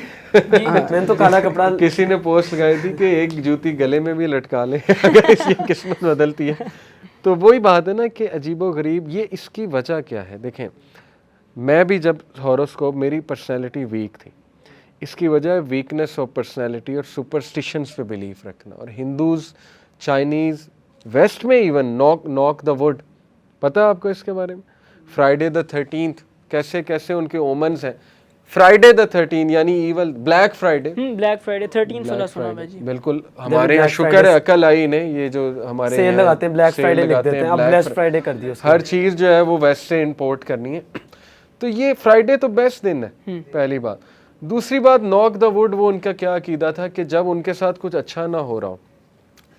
B: میں تو کالا کپڑا
A: کسی نے پوسٹ لگائی تھی کہ ایک جوتی گلے میں بھی لٹکا لیں اگر اس کی قسمت بدلتی ہے. تو وہی بات ہے نا کہ عجیب و غریب. یہ اس کی وجہ کیا ہے؟ دیکھیں میں بھی جب ہاروسکوپ میری پرسنالٹی ویک تھی, اس کی وجہ ہے ویکنیس آف پرسنالٹی اور سپرسٹیشنس پہ بلیف رکھنا. اور ہندوز, چائنیز, ویسٹ میں ایون ناک دا وڈ, پتہ آپ کو اس کے بارے میں؟ فرائیڈے دا 13th کیسے کیسے ان کے اومنز ہیں. فرائیڈے دا 13 یعنی evil, black Friday,
C: black Friday 13 سنا سنا ہے جی.
A: بالکل ہمارے یہاں شکر ہے عقل آئی نہیں, یہ جو ہمارے
B: سیل لگاتے ہیں بلیک فرائیڈے لکھ دیتے ہیں, اب بلیک فرائیڈے کر دی اس
A: ہر چیز جو ہے وہ ویسٹ سے امپورٹ کرنی ہے. تو یہ فرائیڈے تو بیسٹ دن ہے پہلی بات. دوسری بات ناک دا وڈ, وہ ان کا کیا عقیدہ تھا کہ جب ان کے ساتھ کچھ اچھا نہ ہو رہا ہو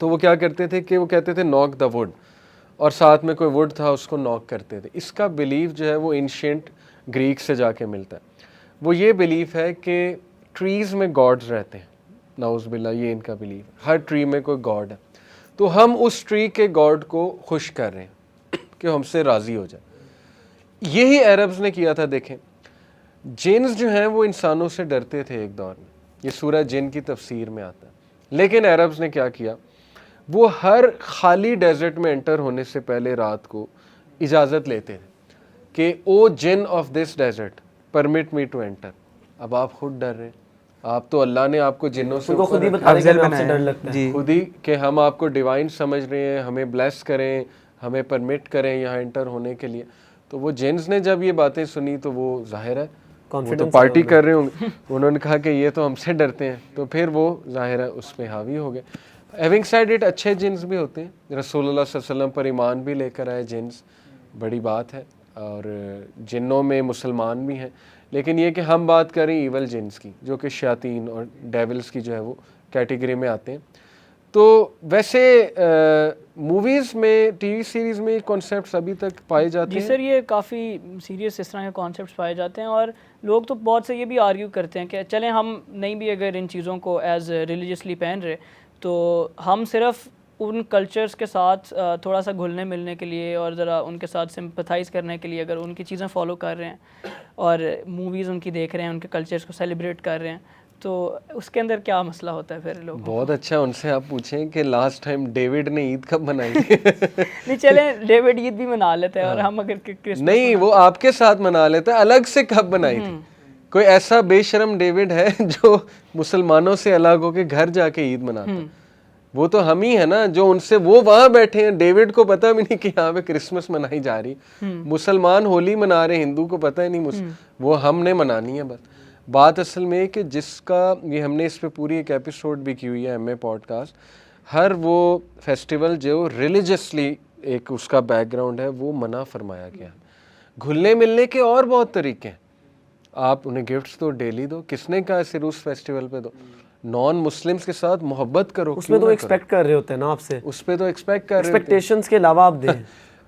A: تو وہ کیا کرتے تھے کہ وہ کہتے تھے ناک دا وڈ, اور ساتھ میں کوئی وڈ تھا اس کو ناک کرتے تھے. اس کا بلیف جو ہے وہ اینشینٹ گریک سے جا کے ملتا ہے. وہ یہ بلیف ہے کہ ٹریز میں گاڈز رہتے ہیں, نعوذ باللہ, یہ ان کا بلیف ہے. ہر ٹری میں کوئی گاڈ ہے, تو ہم اس ٹری کے گاڈ کو خوش کر رہے ہیں کہ ہم سے راضی ہو جائے. یہی عربز نے کیا تھا. دیکھیں جنز جو ہیں وہ انسانوں سے ڈرتے تھے ایک دور میں, یہ سورہ جن کی تفسیر میں آتا ہے. لیکن عربز نے کیا کیا, وہ ہر خالی ڈیزرٹ میں انٹر ہونے سے پہلے رات کو اجازت لیتے تھے کہ او جن of this desert permit me to enter. اب آپ خود ڈر رہے ہیں, آپ تو اللہ نے آپ کو جنوں سے
B: خود ہی بتا رہے ہیں آپ سے ڈر لگتا ہے
D: جی
A: خود ہی کہ ہم آپ کو ڈیوائن سمجھ رہے ہیں, ہمیں بلیس کریں, ہمیں پرمٹ کریں یہاں انٹر ہونے کے لیے. تو وہ جنز نے جب یہ باتیں سنی تو وہ ظاہر ہے وہ تو پارٹی کر رہے ہوں گے, انہوں نے کہا کہ یہ تو ہم سے ڈرتے ہیں, تو پھر وہ ظاہر ہے اس پہ حاوی ہو گئے. ہیونگ سیڈ اٹ, اچھے جنز بھی ہوتے ہیں, رسول اللہ صلی اللہ علیہ وسلم پر ایمان بھی لے کر آئے جنز, بڑی بات ہے. اور جنوں میں مسلمان بھی ہیں, لیکن یہ کہ ہم بات کریں ایول جنز کی جو کہ شیاطین اور ڈیولز کی جو ہے وہ کیٹیگری میں آتے ہیں. تو ویسے موویز میں, ٹی وی سیریز میں کانسیپٹس ابھی تک پائے جاتے
C: جی
A: ہیں؟
C: سر یہ کافی سیریس اس طرح کے کانسیپٹس پائے جاتے ہیں, اور لوگ تو بہت سے یہ بھی آرگیو کرتے ہیں کہ چلیں ہم نہیں بھی اگر ان چیزوں کو ایز ریلیجیسلی پہن رہے تو ہم صرف ان کلچرز کے ساتھ تھوڑا سا گھلنے ملنے کے لیے اور ذرا ان کے ساتھ سمپتھائز کرنے کے لیے اگر ان کی چیزیں فالو کر رہے ہیں اور موویز ان کی دیکھ رہے ہیں, ان کے کلچرز کو سیلیبریٹ کر رہے ہیں, تو اس کے اندر کیا مسئلہ ہوتا ہے پھر لوگ؟
A: بہت اچھا, ان سے آپ پوچھیں کہ لاسٹ ٹائم ڈیوڈ نے عید کب منائی تھی؟
C: نہیں چلیں ڈیوڈ عید بھی منا لیتے ہیں, اور ہم اگر
A: نہیں, وہ آپ کے ساتھ منا لیتا ہے, الگ سے کب منائی تھی؟ کوئی ایسا بے شرم ڈیوڈ ہے جو مسلمانوں سے الگ ہو کے گھر جا کے عید مناتا ہے؟ وہ تو ہم ہی ہے نا جو ان سے, وہ وہاں بیٹھے ہیں, ڈیوڈ کو پتہ بھی نہیں کہ یہاں پہ کرسمس منائی جا رہی. مسلمان ہولی منا رہے, ہندو کو پتہ ہی نہیں, وہ ہم نے منانی ہے بس. بات اصل میں کہ جس کا یہ ہم نے اس پہ پوری ایک ایپیسوڈ بھی کی ہوئی ہے ایم اے پوڈ کاسٹ, ہر وہ فیسٹیول جو ریلیجسلی ایک اس کا بیک گراؤنڈ ہے وہ منع فرمایا گیا. گھلنے ملنے کے اور بہت طریقے ہیں, آپ انہیں گفٹس دو, ڈیلی دو, کس نے کہا صرف اس فیسٹیول پہ دو, نان مسلمس کے ساتھ محبت کرو,
B: اس میں تو ایکسپیکٹ کر رہے ہوتے ہیں نا آپ سے,
A: اس پہ تو ایکسپیکٹ کر رہے ہوتے ہیں,
B: ایکسپیکٹیشنز کے علاوہ آپ دیں.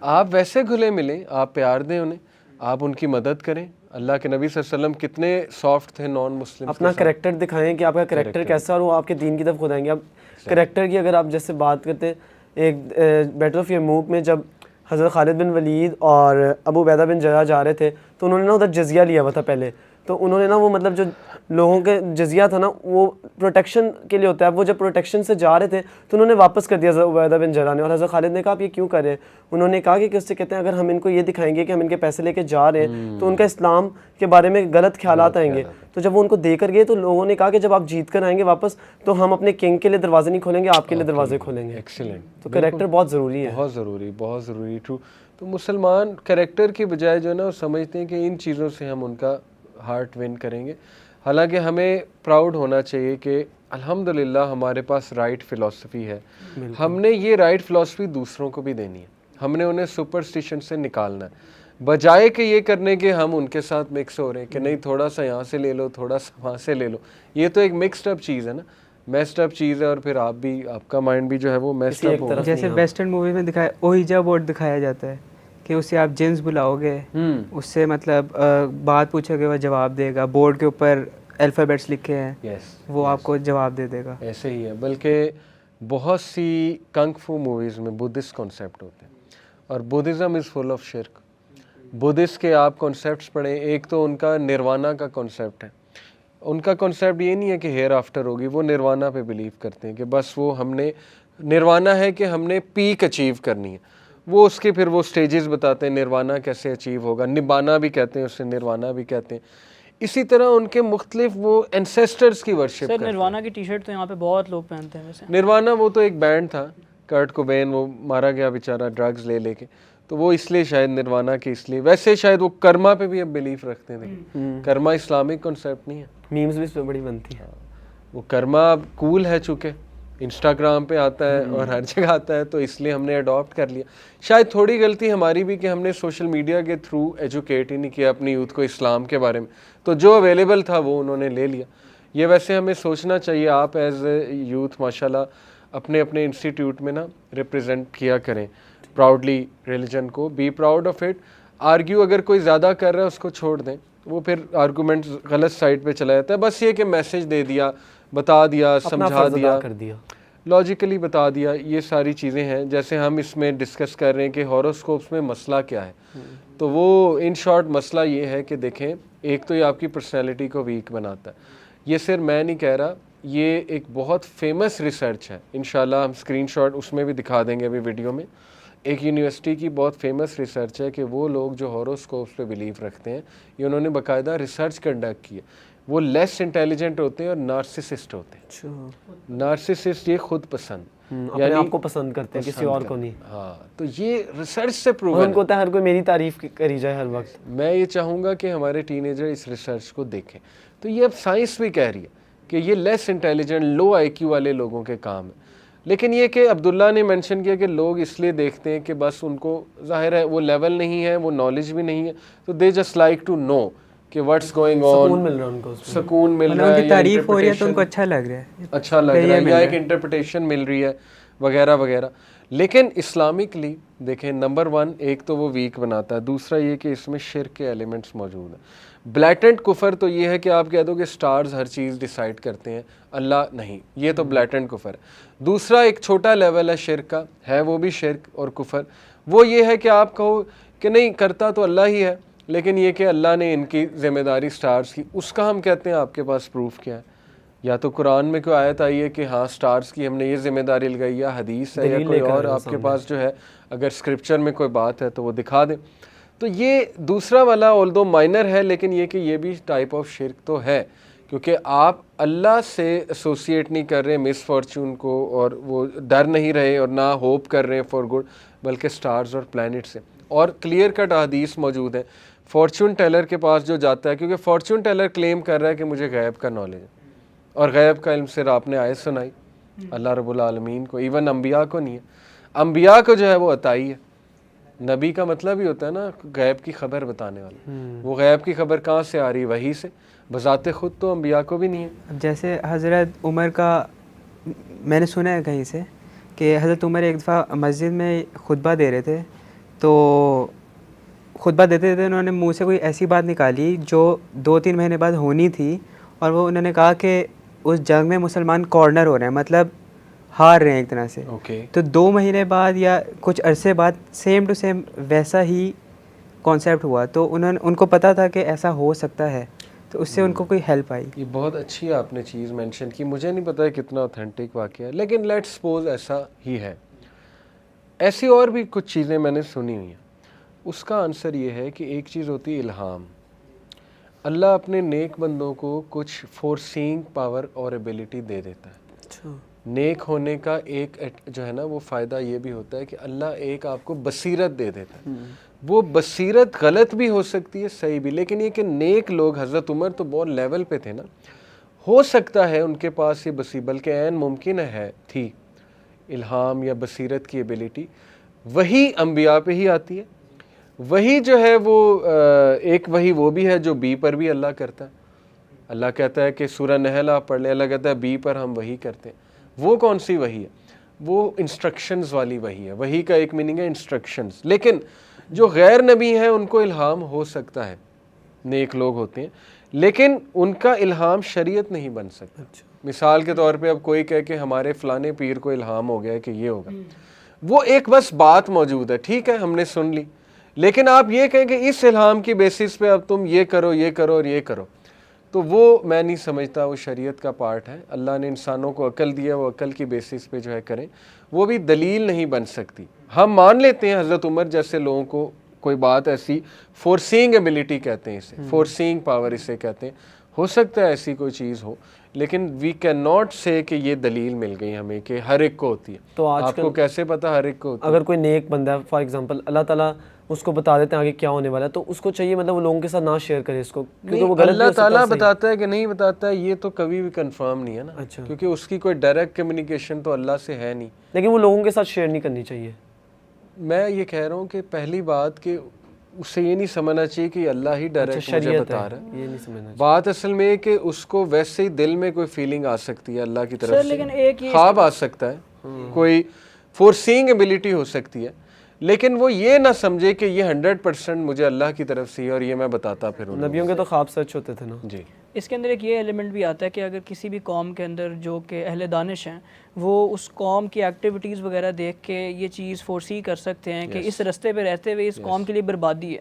A: آپ ویسے گھلے ملیں, آپ پیار دیں انہیں, آپ ان کی مدد کریں. اللہ کے نبی صلی اللہ علیہ وسلم کتنے سافٹ تھے نان مسلم,
B: اپنا کریکٹر دکھائیں کہ آپ کا کریکٹر کیسا, اور وہ آپ کے دین کی طرف خود آئیں گے. اب کریکٹر کی اگر آپ جیسے بات کرتے, ایک بیٹل آف یرموک میں جب حضرت خالد بن ولید اور ابو عبیدہ بن جراح جا رہے تھے تو انہوں نے نا ادھر جزیہ لیا ہوا تھا پہلے, تو انہوں نے نا وہ مطلب جو لوگوں کے جزیہ تھا نا وہ پروٹیکشن کے لیے ہوتا ہے. اب وہ جب پروٹیکشن سے جا رہے تھے تو انہوں نے واپس کر دیا حضرت عبیدہ بن جراح نے, اور حضرت خالد نے کہا آپ یہ کیوں کر رہے ہیں؟ انہوں نے کہا کہ اس سے کہتے ہیں اگر ہم ان کو یہ دکھائیں گے کہ ہم ان کے پیسے لے کے جا رہے ہیں تو ان کا اسلام کے بارے میں غلط خیالات آئیں گے. تو جب وہ ان کو دے کر گئے تو لوگوں نے کہا کہ جب آپ جیت کر آئیں گے واپس تو ہم اپنے کنگ کے لیے دروازے نہیں کھولیں گے, آپ کے لیے دروازے کھولیں گے.
A: ایکسیلنٹ,
B: تو کریکٹر بہت ضروری ہے,
A: بہت ضروری, بہت ضروری, ٹرو. تو مسلمان کریکٹر کی بجائے جو ہے نا وہ سمجھتے ہیں کہ ان چیزوں سے ہم ان کا ہارٹ ون کریں گے. حالانکہ ہمیں پراؤڈ ہونا چاہیے کہ الحمدللہ ہمارے پاس رائٹ فلسفی ہے. ہم نے یہ رائٹ فلسفی دوسروں کو بھی دینی ہے, ہم نے انہیں سپرسٹیشن سے نکالنا ہے, بجائے کہ یہ کرنے کے ہم ان کے ساتھ مکس ہو رہے ہیں کہ نہیں تھوڑا سا یہاں سے لے لو, تھوڑا سا وہاں سے لے لو. یہ تو ایک مکسڈ اپ چیز ہے نا, میسڈ اپ چیز ہے, اور پھر آپ بھی, آپ کا مائنڈ بھی جو ہے وہ میسڈ اپ ہوگا.
D: جیسے ویسٹرن مووی میں دکھایا اوہیجا بورڈ دکھایا جاتا ہے کہ اسے آپ جنس بلاؤ گے, اس سے مطلب بات پوچھو گے وہ جواب دے گا, بورڈ کے اوپر الفابیٹس لکھے ہیں وہ آپ کو جواب دے دے گا.
A: ایسے ہی ہے, بلکہ بہت سی کنگ فو موویز میں بدھسٹ کانسیپٹ ہوتے ہیں اور بدھزم از فل آف شرک. بدھسٹ کے آپ کانسیپٹس پڑھیں, ایک تو ان کا نروانا کا کانسیپٹ ہے. ان کا کانسیپٹ یہ نہیں ہے کہ ہیئر آفٹر ہوگی, وہ نروانا پہ بلیو کرتے ہیں کہ بس وہ ہم نے نروانا ہے کہ ہم نے پیک اچیو کرنی ہے. وہ اس کے پھر وہ سٹیجز بتاتے ہیں نروانا کیسے اچیو ہوگا, نبانا بھی کہتے ہیں اسے, نروانا بھی کہتے ہیں. اسی طرح ان کے مختلف وہ اینسیسٹرز کی ورشپ
C: سر
A: کرتے ہیں.
C: نروانا کی ٹی شرٹ تو یہاں پہ بہت لوگ پہنتے ہیں ویسے.
A: نروانا وہ تو ایک بینڈ تھا, کرٹ کوبین وہ مارا گیا بیچارہ ڈرگز لے کے, تو وہ اس لیے شاید نروانا کے اس لیے. ویسے شاید وہ کرما پہ بھی اب بلیف رکھتے تھے. کرما اسلامک کانسیپٹ نہیں ہے.
B: میمز بھی اس پہ بڑی بنتی ہیں.
A: وہ کرما اب کول ہے چونکہ انسٹاگرام پہ آتا ہے اور ہر جگہ آتا ہے, تو اس لیے ہم نے اڈاپٹ کر لیا. شاید تھوڑی غلطی ہماری بھی کہ ہم نے سوشل میڈیا کے تھرو ایجوکیٹ ہی نہیں کیا اپنی یوتھ کو اسلام کے بارے میں, تو جو اویلیبل تھا وہ انہوں نے لے لیا. یہ ویسے ہمیں سوچنا چاہیے, آپ ایز اے یوتھ ماشاءاللہ اپنے اپنے انسٹیٹیوٹ میں نا ریپرزینٹ کیا کریں پراؤڈلی ریلیجن کو, be proud of it. Argue اگر کوئی زیادہ کر رہا ہے اس کو چھوڑ دیں, وہ پھر آرگومنٹ غلط سائڈ پہ چلا جاتا ہے. بس یہ کہ میسج دے دیا, بتا دیا, سمجھا دیا,
B: کر دیا,
A: لاجیکلی بتا دیا, یہ ساری چیزیں ہیں. جیسے ہم اس میں ڈسکس کر رہے ہیں کہ ہاروسکوپس میں مسئلہ کیا ہے, تو وہ ان شارٹ مسئلہ یہ ہے کہ دیکھیں, ایک تو یہ آپ کی پرسنالٹی کو ویک بناتا ہے. یہ صرف میں نہیں کہہ رہا, یہ ایک بہت فیمس ریسرچ ہے. انشاءاللہ ہم اسکرین شاٹ اس میں بھی دکھا دیں گے ابھی ویڈیو میں. ایک یونیورسٹی کی بہت فیمس ریسرچ ہے کہ وہ لوگ جو ہاروسکوپس پہ بلیو رکھتے ہیں, یہ انہوں نے باقاعدہ ریسرچ کنڈکٹ کی ہے, وہ لیس انٹیلیجنٹ ہوتے ہیں اور نارسسسٹ ہوتے ہیں. نارسسسٹ یہ خود پسند,
B: یعنی آپ کو پسند کرتے ہیں, کسی اور کو نہیں.
A: ہاں, تو یہ ریسرچ سے پروون
B: ان کو ہوتا ہے ہر کوئی میری تعریف کری جائے ہر وقت.
A: میں یہ چاہوں گا کہ ہمارے ٹین ایجر اس ریسرچ کو دیکھیں. تو یہ اب سائنس بھی کہہ رہی ہے کہ یہ لیس انٹیلیجنٹ, لو آئی کیو والے لوگوں کے کام ہے. لیکن یہ کہ عبداللہ نے مینشن کیا کہ لوگ اس لیے دیکھتے ہیں کہ بس ان کو ظاہر ہے وہ لیول نہیں ہے, وہ نالج بھی نہیں ہے, تو they just like to know کہ واٹس گوئنگ آن.
B: سکون مل رہا ہے ان کو,
A: سکون مل رہا ہے,
D: ان کی تعریف ہو رہی ہے تو ان کو اچھا لگ رہا ہے,
A: اچھا لگ رہا ہے, یا ایک انٹرپریٹیشن مل رہی ہے وغیرہ وغیرہ. لیکن اسلامکلی دیکھیں, نمبر ون ایک تو وہ ویک بناتا ہے, دوسرا یہ کہ اس میں شرک کے ایلیمنٹس موجود ہیں. بلیٹنٹ کفر تو یہ ہے کہ آپ کہہ دو کہ سٹارز ہر چیز ڈیسائیڈ کرتے ہیں, اللہ نہیں, یہ تو بلیٹنٹ کفر ہے. دوسرا ایک چھوٹا لیول ہے شرک کا, ہے وہ بھی شرک اور کفر, وہ یہ ہے کہ آپ کہو کہ نہیں کرتا تو اللہ ہی ہے, لیکن یہ کہ اللہ نے ان کی ذمہ داری سٹارز کی, اس کا ہم کہتے ہیں آپ کے پاس پروف کیا ہے؟ یا تو قرآن میں کوئی آیت آئی ہے کہ ہاں سٹارز کی ہم نے یہ ذمہ داری لگائی, یا حدیث ہے, یا کوئی اور آپ کے پاس جو ہے اگر اسکرپچر میں کوئی بات ہے تو وہ دکھا دیں. تو یہ دوسرا والا آلدو مائنر ہے, لیکن یہ کہ یہ بھی ٹائپ آف شرک تو ہے, کیونکہ آپ اللہ سے ایسوسیٹ نہیں کر رہے مس فارچون کو, اور وہ ڈر نہیں رہے اور نہ ہوپ کر رہے ہیں فار گڈ, بلکہ سٹارز اور پلانٹ سے. اور کلیئر کٹ حدیث موجود ہے فارچون ٹیلر کے پاس جو جاتا ہے, کیونکہ فارچون ٹیلر کلیم کر رہا ہے کہ مجھے غیب کا نالج ہے, اور غیب کا علم صرف آپ نے آیت سنائی اللہ رب العالمین کو, ایون انبیاء کو نہیں ہے. انبیاء کو جو ہے وہ عطائی ہے. نبی کا مطلب ہی ہوتا ہے نا غیب کی خبر بتانے والا. وہ غیب کی خبر کہاں سے آ رہی؟ وحی سے. بذات خود تو انبیاء کو بھی نہیں ہے.
D: جیسے حضرت عمر کا میں نے سنا ہے کہیں سے کہ حضرت عمر ایک دفعہ مسجد میں خطبہ دے رہے تھے, تو خطبہ دیتے دیتے انہوں نے منہ سے کوئی ایسی بات نکالی جو 2-3 مہینے بعد ہونی تھی, اور وہ انہوں نے کہا کہ اس جنگ میں مسلمان کارنر ہو رہے ہیں, مطلب ہار رہے ہیں ایک طرح سے. تو 2 مہینے بعد یا کچھ عرصے بعد سیم ٹو سیم ویسا ہی کانسیپٹ ہوا, تو ان کو پتہ تھا کہ ایسا ہو سکتا ہے, تو اس سے ان کو کوئی ہیلپ آئی.
A: یہ بہت اچھی آپ نے چیز مینشن کی, مجھے نہیں پتا کتنا اوتھینٹک واقعہ ہے, لیکن لیٹ سپوز ایسا ہی ہے. ایسی اور بھی کچھ چیزیں میں نے سنی ہوئی ہیں. اس کا آنسر یہ ہے کہ ایک چیز ہوتی ہے الہام. اللہ اپنے نیک بندوں کو کچھ فورسینگ پاور اور ایبیلٹی دے دیتا ہے. نیک ہونے کا ایک جو ہے نا وہ فائدہ یہ بھی ہوتا ہے کہ اللہ ایک آپ کو بصیرت دے دیتا ہے. وہ بصیرت غلط بھی ہو سکتی ہے, صحیح بھی, لیکن یہ کہ نیک لوگ, حضرت عمر تو بہت لیول پہ تھے نا, ہو سکتا ہے ان کے پاس یہ بلکہ عین ممکن ہے تھی الہام یا بصیرت کی ایبیلٹی. وہی انبیاء پہ ہی آتی ہے. وہی جو ہے وہ ایک وہی وہ بھی ہے جو بی پر بھی اللہ کرتا ہے. اللہ کہتا ہے کہ سورہ نحل آپ پڑھ لیں, اللہ کہتا ہے بی پر ہم وہی کرتے ہیں. وہ کون سی وہی ہے؟ وہ انسٹرکشنز والی وہی ہے. وہی کا ایک میننگ ہے انسٹرکشنز. لیکن جو غیر نبی ہیں ان کو الہام ہو سکتا ہے, نیک لوگ ہوتے ہیں, لیکن ان کا الہام شریعت نہیں بن سکتا. مثال کے طور پہ اب کوئی کہے کہ ہمارے فلانے پیر کو الہام ہو گیا ہے کہ یہ ہوگا, وہ ایک بس بات موجود ہے, ٹھیک ہے ہم نے سن لی, لیکن آپ یہ کہیں کہ اس الہام کی بیسس پہ اب تم یہ کرو اور یہ کرو, تو وہ میں نہیں سمجھتا وہ شریعت کا پارٹ ہے. اللہ نے انسانوں کو عقل دیا, وہ عقل کی بیسس پہ جو ہے کریں, وہ بھی دلیل نہیں بن سکتی. ہم مان لیتے ہیں حضرت عمر جیسے لوگوں کو کوئی بات ایسی فورسینگ ایبلٹی کہتے ہیں اسے, فورسینگ پاور اسے کہتے ہیں, ہو سکتا ہے ایسی کوئی چیز ہو, لیکن وی کین ناٹ سے کہ یہ دلیل مل گئی ہمیں کہ ہر ایک کو ہوتی ہے.
B: تو آج
A: آپ کو کیسے پتا ہر ایک کو ہوتی ہے؟
B: اگر کوئی نیک بندہ ہے فار ایگزامپل, اللہ تعالیٰ اس کو بتا دیتے ہیں آگے کیا ہونے والا ہے, تو اس کو چاہیے مطلب وہ لوگوں کے ساتھ نہ شیئر کرے اس کو, کیونکہ وہ غلط بھی
A: اللہ
B: ہو سکتا ہے,
A: تعالیٰ
B: صحیح.
A: بتاتا ہے کہ نہیں بتاتا ہے یہ تو کبھی بھی کنفرم نہیں ہے نا,
B: اچھا.
A: کیونکہ اس کی کوئی ڈائریکٹ کمیونیکیشن تو اللہ سے ہے نہیں.
B: لیکن وہ لوگوں کے ساتھ شیئر نہیں کرنی چاہیے.
A: میں یہ کہہ رہا ہوں کہ پہلی بات کہ اسے یہ نہیں سمجھنا چاہیے کہ اللہ ہی ڈائریکٹ مجھے
B: شریعت
A: بتا
B: ہے,
A: رہا ہے.
B: یہ نہیں سمجھنا چاہیے.
A: بات اصل میں ہے کہ اس کو ویسے ہی دل میں کوئی فیلنگ آ سکتی ہے اللہ کی طرف سے,
C: لیکن ایک یہ
A: خواب آ سکتا ہے, کوئی فورسینگ ایبلٹی ہو سکتی ہے, لیکن وہ یہ نہ سمجھے کہ یہ 100% مجھے اللہ کی طرف سے ہے اور یہ میں بتاتا پھر.
B: نبیوں کے تو خواب سچ ہوتے تھے نا.
A: جی.
C: اس کے اندر ایک یہ ایلیمنٹ بھی آتا ہے کہ اگر کسی بھی قوم کے اندر جو کہ اہل دانش ہیں وہ اس قوم کی ایکٹیویٹیز وغیرہ دیکھ کے یہ چیز فورسی کر سکتے ہیں کہ اس رستے پہ رہتے ہوئے اس قوم کے لیے بربادی ہے,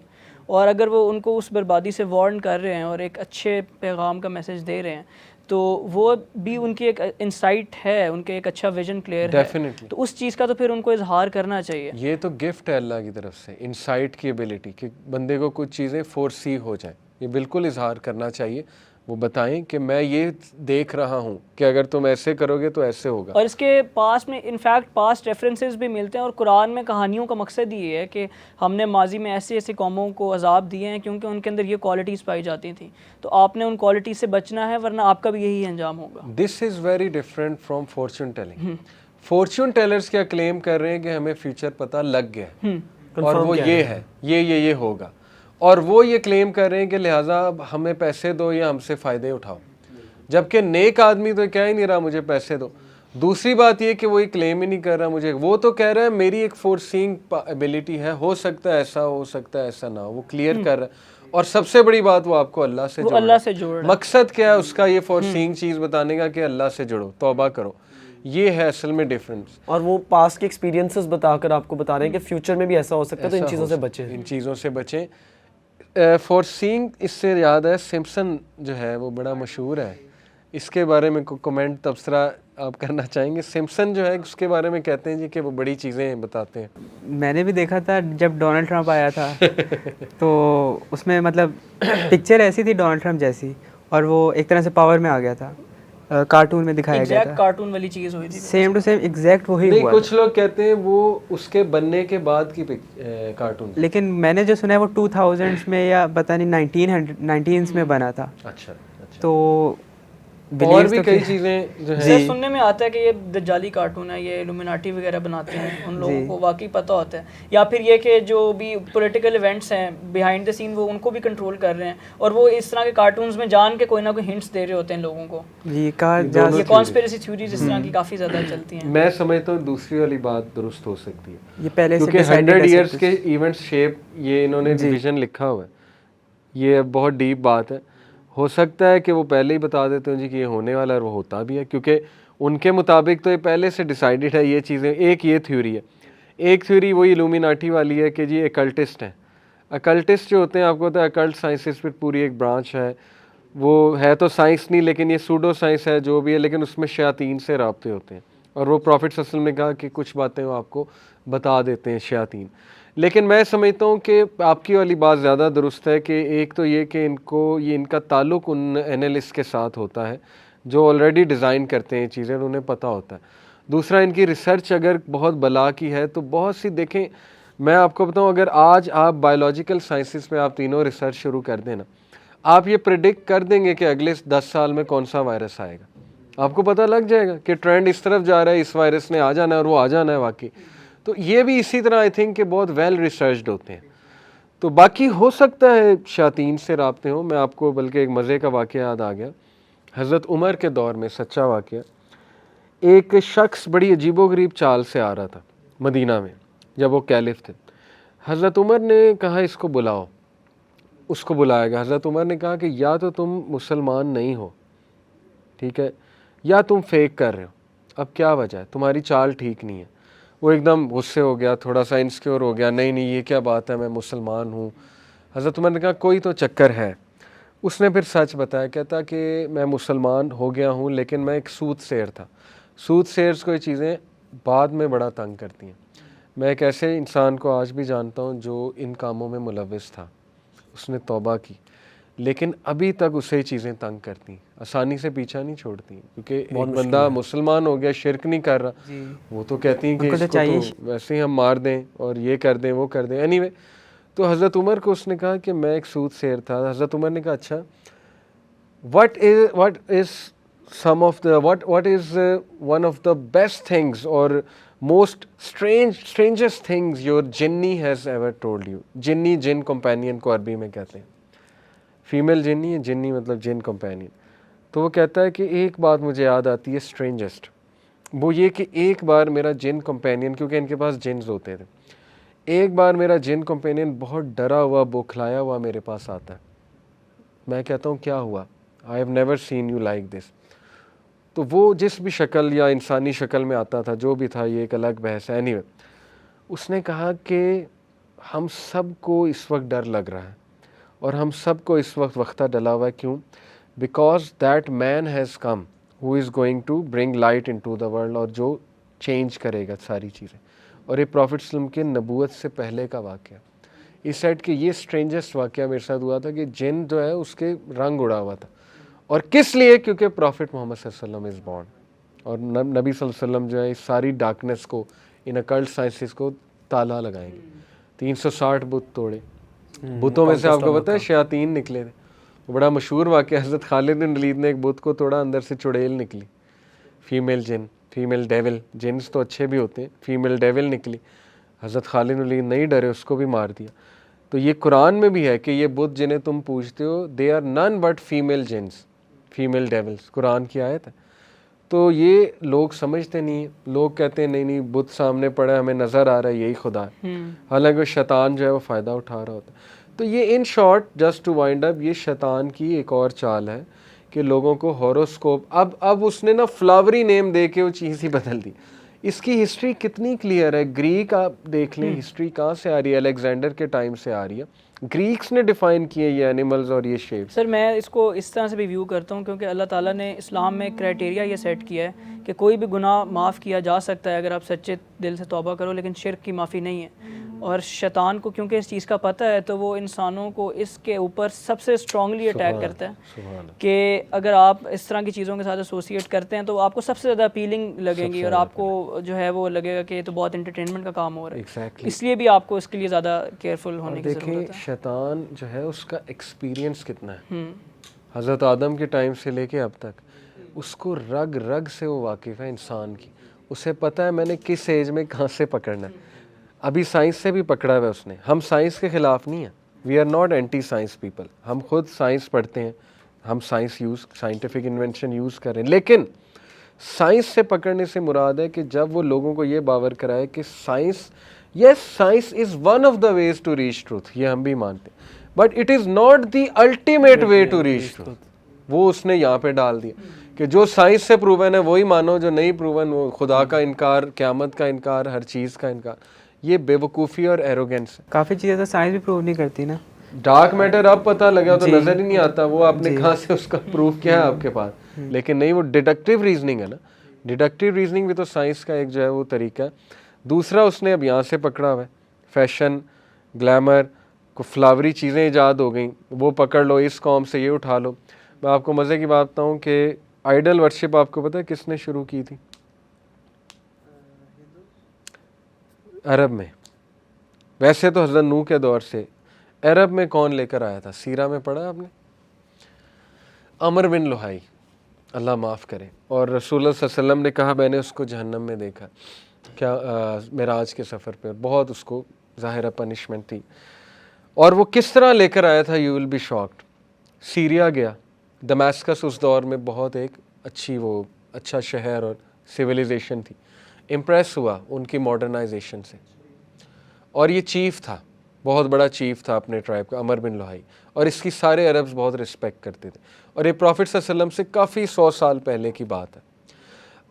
C: اور اگر وہ ان کو اس بربادی سے وارن کر رہے ہیں اور ایک اچھے پیغام کا میسج دے رہے ہیں, تو وہ بھی ان کی ایک انسائٹ ہے, ان کے ایک اچھا ویژن کلیئر ہے, تو اس چیز کا تو پھر ان کو اظہار کرنا چاہیے.
A: یہ تو گفٹ ہے اللہ کی طرف سے, انسائٹ کی ایبلٹی کہ بندے کو کچھ چیزیں فورسی ہو جائیں, یہ بالکل اظہار کرنا چاہیے. وہ بتائیں کہ میں یہ دیکھ رہا ہوں کہ اگر تم ایسے کرو گے تو ایسے ہوگا.
C: اور اس کے پاس میں انفیکٹ پاسٹ ریفرنسز بھی ملتے ہیں, اور قرآن میں کہانیوں کا مقصد یہ ہے کہ ہم نے ماضی میں ایسی ایسی قوموں کو عذاب دیے ہیں کیونکہ ان کے اندر یہ کوالٹیز پائی جاتی تھیں, تو آپ نے ان کوالٹیز سے بچنا ہے ورنہ آپ کا بھی یہی انجام ہوگا.
A: This is very different from fortune telling. Fortune tellers کیا کلیم کر رہے ہیں کہ ہمیں فیوچر پتہ لگ گیا اور وہ یہ ہے, یہ ہوگا, اور وہ یہ کلیم کر رہے ہیں کہ لہٰذا ہمیں پیسے دو یا ہم سے فائدے اٹھاؤ, جبکہ نیک آدمی تو کہہ ہی نہیں رہا مجھے پیسے دو. دوسری بات یہ کہ وہ یہ کلیم ہی نہیں کر رہا مجھے, وہ تو کہہ رہا ہے میری ایک فورسینگ ایبلٹی ہے, ہو سکتا ہے ایسا, ہو سکتا ہے ایسا نہ ہو, وہ کلیئر کر رہا ہے. اور سب سے بڑی بات وہ آپ کو اللہ سے جوڑ, مقصد کیا ہے اس کا یہ فورسینگ چیز بتانے کا کہ اللہ سے جڑو, توبہ کرو. یہ ہے اصل میں ڈیفرنس.
B: اور وہ پاسٹ کے ایکسپیرینسز بتا کر آپ کو بتا رہے ہیں کہ فیوچر میں بھی ایسا ہو سکتا ہے, تو ان چیزوں سے بچیں,
A: ان چیزوں سے بچیں. فورسینگ, اس سے یاد ہے سمپسن جو ہے وہ بڑا مشہور ہے, اس کے بارے میں کوئی کمنٹ تبصرہ آپ کرنا چاہیں گے؟ سمپسن جو ہے اس کے بارے میں کہتے ہیں جی کہ وہ بڑی چیزیں بتاتے ہیں.
D: میں نے بھی دیکھا تھا جب ڈونلڈ ٹرمپ آیا تھا تو اس میں مطلب پکچر ایسی تھی ڈونلڈ ٹرمپ جیسی, اور وہ ایک طرح سے پاور میں آ گیا تھا, کارٹون میں دکھایا گیا تھا,
C: کارٹون والی چیز ہوئی تھی,
D: سیم ٹو سیم ایگزیکٹ وہی
A: نہیں,
D: ہوا.
A: کچھ لوگ کہتے ہیں وہ اس کے بننے کے بعد کی کارٹون,
D: لیکن میں نے جو سنا ہے وہ 2000s میں یا پتہ نہیں 1919s میں بنا تھا.
A: اچھا.
D: تو
A: اور بھی کئی چیزیں جو
C: ہے سننے میں آتا ہے کہ یہ دجالی کارٹون ہے, یہ الومیناٹی وغیرہ بناتے ہیں, ان لوگوں کو واقعی پتہ ہوتا ہے, یا پھر یہ کہ جو بھی پولیٹیکل ایونٹس ہیں بیہائنڈ دا سین وہ ان کو بھی کنٹرول کر رہے ہیں, اور وہ اس طرح کے کارٹونز میں جان کے کوئی نہ کوئی ہنٹس دے رہے ہوتے ہیں لوگوں کو.
D: یہ
C: کانسپیریسی تھیوریز اس طرح کی کافی زیادہ چلتی ہیں.
A: میں سمجھتا ہوں دوسری والی بات درست ہو سکتی ہے,
D: یہ پہلے سے
A: کیونکہ 100 ایئرس کے ایونٹس شیپ, یہ انہوں نے ڈویژن لکھا ہوا ہے, یہ بہت ڈیپ بات ہے. ہو سکتا ہے کہ وہ پہلے ہی بتا دیتے ہیں جی کہ یہ ہونے والا ہے, اور وہ ہوتا بھی ہے, کیونکہ ان کے مطابق تو یہ پہلے سے ڈیسائیڈڈ ہے یہ چیزیں. ایک یہ تھیوری ہے, ایک تھیوری وہی الومیناٹی والی ہے کہ جی اکلٹسٹ ہیں. اکلٹسٹ جو ہوتے ہیں آپ کو پتہ ہے اکلٹ سائنسز پہ پوری ایک برانچ ہے, وہ ہے تو سائنس نہیں لیکن یہ سوڈو سائنس ہے جو بھی ہے, لیکن اس میں شیاطین سے رابطے ہوتے ہیں, اور وہ پروفٹ صلی اللہ علیہ وسلم نے کہا کہ کچھ باتیں وہ آپ کو بتا دیتے ہیں شیاطین. لیکن میں سمجھتا ہوں کہ آپ کی والی بات زیادہ درست ہے کہ ایک تو یہ کہ ان کا تعلق ان اینالسٹ کے ساتھ ہوتا ہے جو آلریڈی ڈیزائن کرتے ہیں چیزیں, انہیں پتہ ہوتا ہے. دوسرا ان کی ریسرچ اگر بہت بلا کی ہے تو بہت سی, دیکھیں میں آپ کو بتاؤں, اگر آج آپ بایولوجیکل سائنسز میں آپ تینوں ریسرچ شروع کر دیں نا, آپ یہ پریڈکٹ کر دیں گے کہ اگلے 10 سال میں کون سا وائرس آئے گا. آپ کو پتہ لگ جائے گا کہ ٹرینڈ اس طرف جا رہا ہے, اس وائرس نے آ جانا ہے اور وہ آ جانا ہے واقعی. تو یہ بھی اسی طرح آئی تھنک کہ بہت ویل ریسرچڈ ہوتے ہیں. تو باقی ہو سکتا ہے شیاطین سے رابطے ہوں. میں آپ کو بلکہ ایک مزے کا واقعہ یاد آ گیا, حضرت عمر کے دور میں سچا واقعہ. ایک شخص بڑی عجیب و غریب چال سے آ رہا تھا مدینہ میں جب وہ کیلف تھے. حضرت عمر نے کہا اس کو بلاؤ, اس کو بلایا گیا. حضرت عمر نے کہا کہ یا تو تم مسلمان نہیں ہو, ٹھیک ہے, یا تم فیک کر رہے ہو. اب کیا وجہ ہے؟ تمہاری چال ٹھیک نہیں ہے. وہ ایک دم غصے ہو گیا, تھوڑا سا انسیکیور ہو گیا, نہیں یہ کیا بات ہے, میں مسلمان ہوں. حضرت عمر نے کہا کوئی تو چکر ہے. اس نے پھر سچ بتایا, کہتا کہ میں مسلمان ہو گیا ہوں لیکن میں ایک سود سیر تھا. سود سیرز کو یہ چیزیں بعد میں بڑا تنگ کرتی ہیں. میں ایک ایسے انسان کو آج بھی جانتا ہوں جو ان کاموں میں ملوث تھا, اس نے توبہ کی, لیکن ابھی تک اسے چیزیں تنگ کرتی ہیں, آسانی سے پیچھا نہیں چھوڑتی, کیونکہ ایک بندہ مسلمان ہو گیا, شرک نہیں کر رہا, وہ تو کہتی ہیں کہ اس کو تو ویسے ہی ہم مار دیں اور یہ کر دیں وہ کر دیں. اینی وے, تو حضرت عمر کو اس نے کہا کہ میں ایک سود سیر تھا. حضرت عمر نے کہا اچھا, what is one of the best things or most strangest things your jinni has ever told you. جنی جن کمپینین کو عربی میں کہتے ہیں, فیمیل جنی ہے, جنی مطلب جن کمپینین. تو وہ کہتا ہے کہ ایک بات مجھے یاد آتی ہے اسٹرینجسٹ, وہ یہ کہ ایک بار میرا جن کمپینین, کیونکہ ان کے پاس جنز ہوتے تھے, ایک بار میرا جن کمپینین بہت ڈرا ہوا بوکھلایا ہوا میرے پاس آتا ہے. میں کہتا ہوں کیا ہوا, I have never seen you like this. تو وہ جس بھی شکل یا انسانی شکل میں آتا تھا, جو بھی تھا, یہ ایک الگ بحث ہے. اینی وے, اس نے کہا کہ ہم سب کو اس وقت ڈر لگ رہا ہے اور ہم سب کو اس وقت وقتہ ڈلا ہوا ہے. کیوں؟ Because that man has come who is going to bring light into the world, اور جو چینج کرے گا ساری چیزیں. اور یہ پروفٹ وسلم کے نبوت سے پہلے کا واقعہ. اس سیٹ کہ یہ اسٹرینجسٹ واقعہ میرے ساتھ ہوا تھا کہ جن جو ہے اس کے رنگ اڑا ہوا تھا. اور کس لیے؟ کیونکہ پروفٹ محمد صلی اللہ علیہ وسلم از بورن, اور نبی صلی اللہ علیہ وسلم جو ہے اس ساری ڈارکنیس کو, ان اکلٹ سائنسز کو تالا لگائیں گے. 360 بت توڑے, بتوں میں سے آپ کو پتہ ہے شیاطین نکلے تھے. بڑا مشہور واقعہ, حضرت خالد بن ولید نے ایک بت کو توڑا, اندر سے چڑیل نکلی, فیمیل جن, فیمیل ڈیول. جنس تو اچھے بھی ہوتے ہیں, فیمیل ڈیول نکلی. حضرت خالد بن ولید نہیں ڈرے, اس کو بھی مار دیا. تو یہ قرآن میں بھی ہے کہ یہ بت جنہیں تم پوجتے ہو, دے آر نن بٹ فیمیل جنس, فیمیل ڈیولز, قرآن کی آیت ہے. تو یہ لوگ سمجھتے نہیں ہیں. لوگ کہتے ہیں نہیں بت سامنے پڑا ہے, ہمیں نظر آ رہا ہے یہی خدا ہے, حالانکہ شیطان جو ہے وہ فائدہ اٹھا رہا ہوتا ہے. تو یہ in short, just to wind up, یہ شیطان کی ایک اور چال ہے کہ لوگوں کو ہاروسکوپ, اب اس نے نا فلاوری نیم دے کے وہ چیز ہی بدل دی. اس کی ہسٹری کتنی کلیئر ہے. گریک آپ دیکھ لیں ہسٹری کہاں سے آ رہی ہے, الیگزینڈر کے ٹائم سے آ رہی ہے. گریکس نے ڈیفائن کیے یہ اینیملز اور یہ شیپ.
C: سر میں اس کو اس طرح سے بھی ویو کرتا ہوں کیونکہ اللہ تعالیٰ نے اسلام میں کرائٹیریا یہ سیٹ کیا ہے کہ کوئی بھی گناہ معاف کیا جا سکتا ہے اگر آپ سچے دل سے توبہ کرو, لیکن شرک کی معافی نہیں ہے. اور شیطان کو کیونکہ اس چیز کا پتہ ہے تو وہ انسانوں کو اس کے اوپر سب سے اسٹرانگلی اٹیک کرتا ہے کہ اگر آپ اس طرح کی چیزوں کے ساتھ ایسوسیٹ کرتے ہیں تو آپ کو سب سے زیادہ اپیلنگ لگیں گی, اور آپ کو جو ہے وہ لگے گا کہ یہ تو بہت انٹرٹینمنٹ کا کام ہو رہا ہے. اس لیے بھی آپ کو اس کے لیے زیادہ کیئرفل ہونے کی ضرورت ہے.
A: دیکھیں شیطان جو ہے اس کا ایکسپیرینس کتنا ہے. حضرت آدم کے ٹائم سے لے کے اب تک اس کو رگ رگ سے وہ واقف ہے انسان کی. اسے پتہ ہے میں نے کس ایج میں کہاں سے پکڑنا ہے. ابھی سائنس سے بھی پکڑا ہوا ہے اس نے. ہم سائنس کے خلاف نہیں ہیں, we are not anti science people. ہم خود سائنس پڑھتے ہیں, ہم سائنٹیفک انوینشن یوز کر رہے ہیں, لیکن سائنس سے پکڑنے سے مراد ہے کہ جب وہ لوگوں کو یہ باور کرائے کہ science, yes science is one of the ways to reach truth, یہ ہم بھی مانتے ہیں, but it is not the ultimate way to reach truth. وہ اس نے یہاں پہ ڈال دیا کہ جو سائنس سے پروون ہے وہی مانو, جو نہیں پروون وہ خدا کا انکار, قیامت کا انکار, ہر چیز کا انکار. یہ بے وقوفی اور ایروگینس ہے.
D: کافی چیزیں تو سائنس بھی پروو نہیں کرتی نا.
A: ڈارک میٹر اب پتہ لگا تو نظر ہی نہیں آتا, وہ آپ نے کہاں سے اس کا پروف کیا ہے آپ کے پاس. لیکن نہیں, وہ ڈیڈکٹیو ریزننگ ہے نا. ڈیڈکٹیو ریزننگ بھی تو سائنس کا ایک جو ہے وہ طریقہ ہے. دوسرا اس نے اب یہاں سے پکڑا ہوا ہے, فیشن, گلیمر, کو فلاوری چیزیں ایجاد ہو گئیں, وہ پکڑ لو, اس قوم سے یہ اٹھا لو. میں آپ کو مزے کی بات بتاؤں کہ آئیڈل ورشپ آپ کو پتہ ہے کس نے شروع کی تھی؟ عرب میں. ویسے تو حضرت نوح کے دور سے عرب میں کون لے کر آیا تھا؟ سیرہ میں پڑھا آپ نے؟ عمر بن لوہائی, اللہ معاف کرے. اور رسول اللہ صلی اللہ علیہ وسلم نے کہا میں نے اس کو جہنم میں دیکھا, کیا معراج کے سفر پہ, بہت اس کو ظاہرہ پنشمنٹ تھی. اور وہ کس طرح لے کر آیا تھا, you will be shocked. Syria گیا, دماسکس اس دور میں بہت ایک اچھا شہر اور سویلائزیشن تھی. امپریس ہوا ان کی ماڈرنائزیشن سے. اور یہ چیف تھا, بہت بڑا چیف تھا اپنے ٹرائب کا, عمر بن لوہائی. اور اس کی سارے عربز بہت رسپیکٹ کرتے تھے. اور یہ پروفٹ صلی اللہ علیہ وسلم سے کافی 100 سال پہلے کی بات ہے,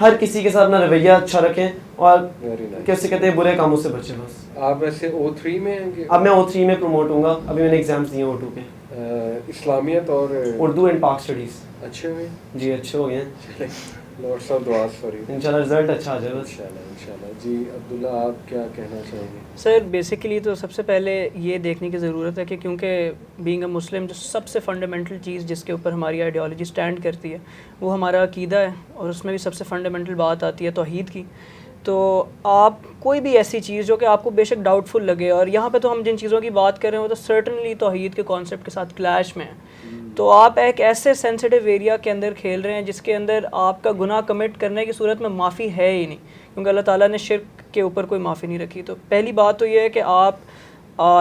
B: ہر کسی کے ساتھ اپنا رویہ اچھا رکھیں اور
A: Very nice.
B: کیسے کہتے ہیں برے کاموں سے بچیں بس.
A: آپ ویسے O3 میں ہیں کہ
B: اب میں O3 میں پروموٹ ہوں گا, ابھی میں نے ایگزامس دیے ہیں O2 کے,
A: اسلامیت اور
B: اردو اینڈ پاک اسٹڈیز.
A: اچھے ہوئے
B: جی اچھے ہو گئے ہیں
A: لارڈس آف دعا سوری
B: انشاءاللہ, رزلٹ اچھا آ جائے بس.
A: انشاءاللہ. جی عبداللہ آپ کیا کہنا چاہیں گے؟
C: سر بیسیکلی تو سب سے پہلے یہ دیکھنے کی ضرورت ہے کہ کیونکہ بینگ اے مسلم جو سب سے فنڈامنٹل چیز جس کے اوپر ہماری آئیڈیالوجی سٹینڈ کرتی ہے وہ ہمارا عقیدہ ہے, اور اس میں بھی سب سے فنڈامنٹل بات آتی ہے توحید کی. تو آپ کوئی بھی ایسی چیز جو کہ آپ کو بے شک ڈاؤٹ فل لگے, اور یہاں پہ تو ہم جن چیزوں کی بات کر رہے ہیں وہ تو سرٹنلی توحید کے کانسیپٹ کے ساتھ کلیش میں ہیں, تو آپ ایک ایسے سینسیٹیو ایریا کے اندر کھیل رہے ہیں جس کے اندر آپ کا گناہ کمٹ کرنے کی صورت میں معافی ہے ہی نہیں, کیونکہ اللہ تعالیٰ نے شرک کے اوپر کوئی معافی نہیں رکھی. تو پہلی بات تو یہ ہے کہ آپ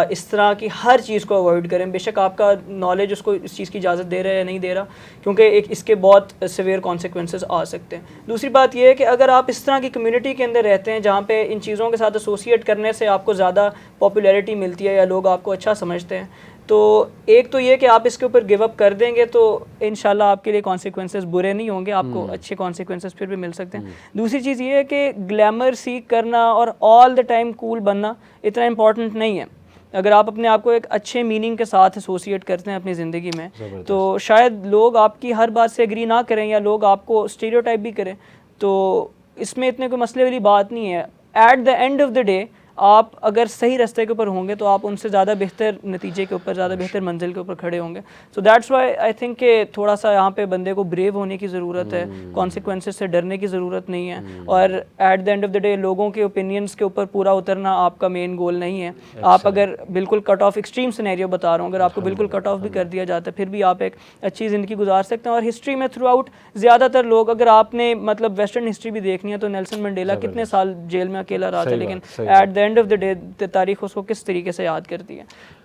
C: اس طرح کی ہر چیز کو اوائڈ کریں, بے شک آپ کا نالج اس کو اس چیز کی اجازت دے رہا ہے یا نہیں دے رہا, کیونکہ ایک اس کے بہت سیویئر کانسیکوینسز آ سکتے ہیں. دوسری بات یہ ہے کہ اگر آپ اس طرح کی کمیونٹی کے اندر رہتے ہیں جہاں پہ ان چیزوں کے ساتھ ایسوسیٹ کرنے سے آپ کو زیادہ پاپولیرٹی ملتی ہے یا لوگ آپ کو اچھا سمجھتے ہیں, تو ایک تو یہ کہ آپ اس کے اوپر گیو اپ کر دیں گے تو انشاءاللہ آپ کے لیے کانسیکوینسز برے نہیں ہوں گے, آپ کو اچھے کانسیکوینسز پھر بھی مل سکتے ہیں. دوسری چیز یہ ہے کہ گلیمر سیکھ کرنا اور آل دا ٹائم کول بننا اتنا امپورٹنٹ نہیں ہے. اگر آپ اپنے آپ کو ایک اچھے میننگ کے ساتھ ایسوسیٹ کرتے ہیں اپنی زندگی میں تو شاید لوگ آپ کی ہر بات سے ایگری نہ کریں یا لوگ آپ کو اسٹیریوٹائپ بھی کریں, تو اس میں اتنے کوئی مسئلے والی بات نہیں ہے. At the end of the day آپ اگر صحیح راستے کے اوپر ہوں گے تو آپ ان سے زیادہ بہتر نتیجے کے اوپر, زیادہ بہتر منزل کے اوپر کھڑے ہوں گے. So that's why I think کہ تھوڑا سا یہاں پہ بندے کو بریو ہونے کی ضرورت ہے, کانسیکوینسز سے ڈرنے کی ضرورت نہیں ہے, اور at the end of the day لوگوں کے اوپینینس کے اوپر پورا اترنا آپ کا مین گول نہیں ہے. آپ اگر بالکل کٹ آف, ایکسٹریم سینیریو بتا رہا ہوں, اگر آپ کو بالکل کٹ آف بھی کر دیا جاتا ہے پھر بھی آپ ایک اچھی زندگی گزار سکتے ہیں. اور ہسٹری میں تھرو آؤٹ زیادہ تر لوگ, اگر آپ نے مطلب ویسٹرن ہسٹری بھی دیکھنی ہے تو نیلسن منڈیلا کتنے سال جیل میں اکیلا رہا تھا, لیکن at the end of the day تاریخ اس کو کس طریقے سے یاد کرتی ہے.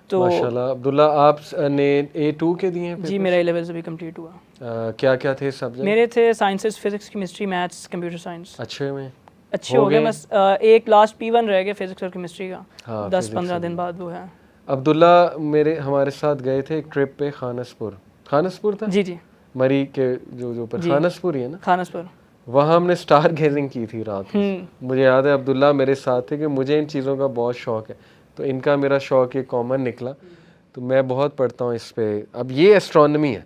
C: تو
A: ماشاءاللہ. عبداللہ آپ نے A2 کے دیے ہیں؟
C: جی میرا A لیولز ابھی کمپلیٹ ہوا.
A: کیا کیا تھے سبجیکٹ؟
C: میرے تھے sciences, physics, chemistry, maths, computer science.
A: اچھے میں
C: اچھے ہو گئے, بس ایک لاسٹ P1 رہ گیا فزکس اور کیمسٹری کا, 10-15 دن بعد وہ ہے.
A: عبداللہ ہمارے ساتھ گئے تھے ایک ٹرپ پہ خانسپور تھا.
C: جی جی
A: مری کے جو اوپر خانسپور ہی ہے نا,
C: خانسپور.
A: وہاں ہم نے اسٹار گیزنگ کی تھی رات میں. مجھے یاد ہے عبداللہ میرے ساتھ تھے کہ مجھے ان چیزوں کا بہت شوق ہے, تو ان کا میرا شوق یہ کامن نکلا, تو میں بہت پڑھتا ہوں اس پہ. اب یہ اسٹرانومی ہے,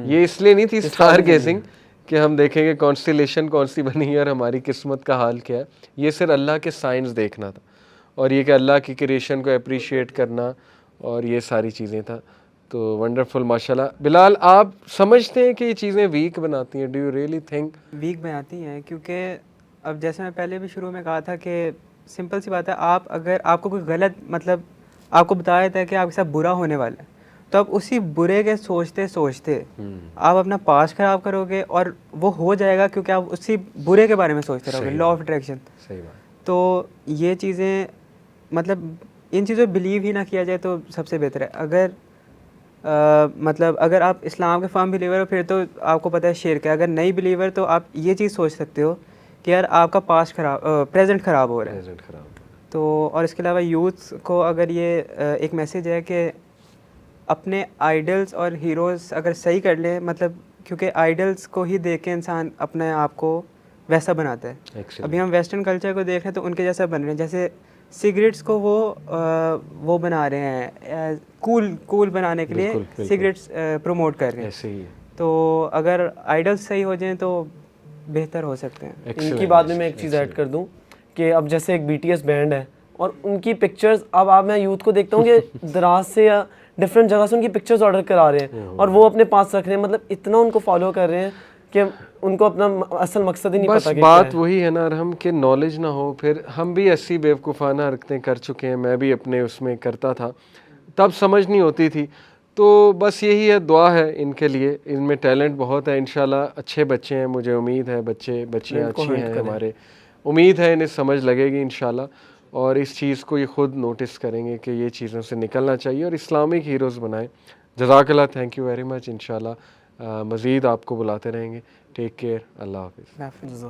A: یہ اس لیے نہیں تھی اسٹار گیزنگ کہ ہم دیکھیں گے کانسٹیلیشن کون سی بنی ہے اور ہماری قسمت کا حال کیا ہے. یہ صرف اللہ کے سائنس دیکھنا تھا, اور یہ کہ اللہ کی کریشن کو اپریشیٹ کرنا, اور یہ ساری چیزیں تھا. تو ونڈرفل ماشاءاللہ. بلال آپ سمجھتے ہیں کہ یہ چیزیں ویک بناتی ہیں؟ Do you really think
D: weak بناتی ہیں؟ کیونکہ اب جیسے میں پہلے بھی شروع میں کہا تھا کہ سمپل سی بات ہے, آپ اگر آپ کو کوئی غلط مطلب آپ کو بتایا جاتا ہے کہ آپ کے ساتھ برا ہونے والا ہے, تو آپ اسی برے کے سوچتے سوچتے آپ اپنا پاس خراب کرو گے, اور وہ ہو جائے گا کیونکہ آپ اسی برے کے بارے میں سوچتے رہو گے. Law of attraction.
A: صحیح بات.
D: تو یہ چیزیں مطلب ان چیزوں پہ بلیو ہی نہ کیا جائے تو سب سے بہتر ہے. اگر مطلب اگر آپ اسلام کے فارم بلیور ہو پھر تو آپ کو پتہ ہے شرک ہے. اگر نہیں بلیور تو آپ یہ چیز سوچ سکتے ہو کہ یار آپ کا پاسٹ خراب, پریزنٹ خراب ہو رہا ہے. تو اور اس کے علاوہ یوتھ کو اگر یہ ایک میسیج ہے کہ اپنے آئیڈلس اور ہیروز اگر صحیح کر لیں, مطلب کیونکہ آئیڈلس کو ہی دیکھ کے انسان اپنے آپ کو ویسا بناتا ہے. ابھی ہم ویسٹرن کلچر کو دیکھ رہے ہیں تو ان کے جیسا بن رہے ہیں. جیسے سگریٹس کو وہ بنا رہے ہیں کول بنانے کے لیے سگریٹس پروموٹ کر رہے ہیں. تو اگر آئیڈلس صحیح ہو جائیں تو بہتر ہو سکتے ہیں.
B: ان کی بات میں ایک چیز ایڈ کر دوں کہ اب جیسے ایک BTS بینڈ ہے اور ان کی پکچرز, اب آپ میں یوتھ کو دیکھتا ہوں کہ دراز سے یا ڈفرینٹ جگہ سے ان کی پکچرز آرڈر کرا رہے ہیں اور وہ اپنے پاس رکھ رہے ہیں. مطلب اتنا ان کو فالو کر رہے ہیں کہ ان کو اپنا اصل مقصد ہی نہیں پتا.
A: بس بات وہی ہے نا ارحم کہ نالج نہ ہو, پھر ہم بھی ایسی بیوقوفانہ حرکتیں کر چکے ہیں. میں بھی اپنے اس میں کرتا تھا, تب سمجھ نہیں ہوتی تھی. تو بس یہی ہے, دعا ہے ان کے لیے, ان میں ٹیلنٹ بہت ہے. انشاءاللہ اچھے بچے ہیں, مجھے امید ہے بچیاں اچھی ہیں ہمارے, امید ہے انہیں سمجھ لگے گی انشاءاللہ, اور اس چیز کو یہ خود نوٹس کریں گے کہ یہ چیزوں سے نکلنا چاہیے اور اسلامک ہیروز بنائیں. جزاک اللہ, تھینک یو ویری مچ. انشاءاللہ مزید آپ کو بلاتے رہیں گے. ٹیک کیئر, اللہ حافظ.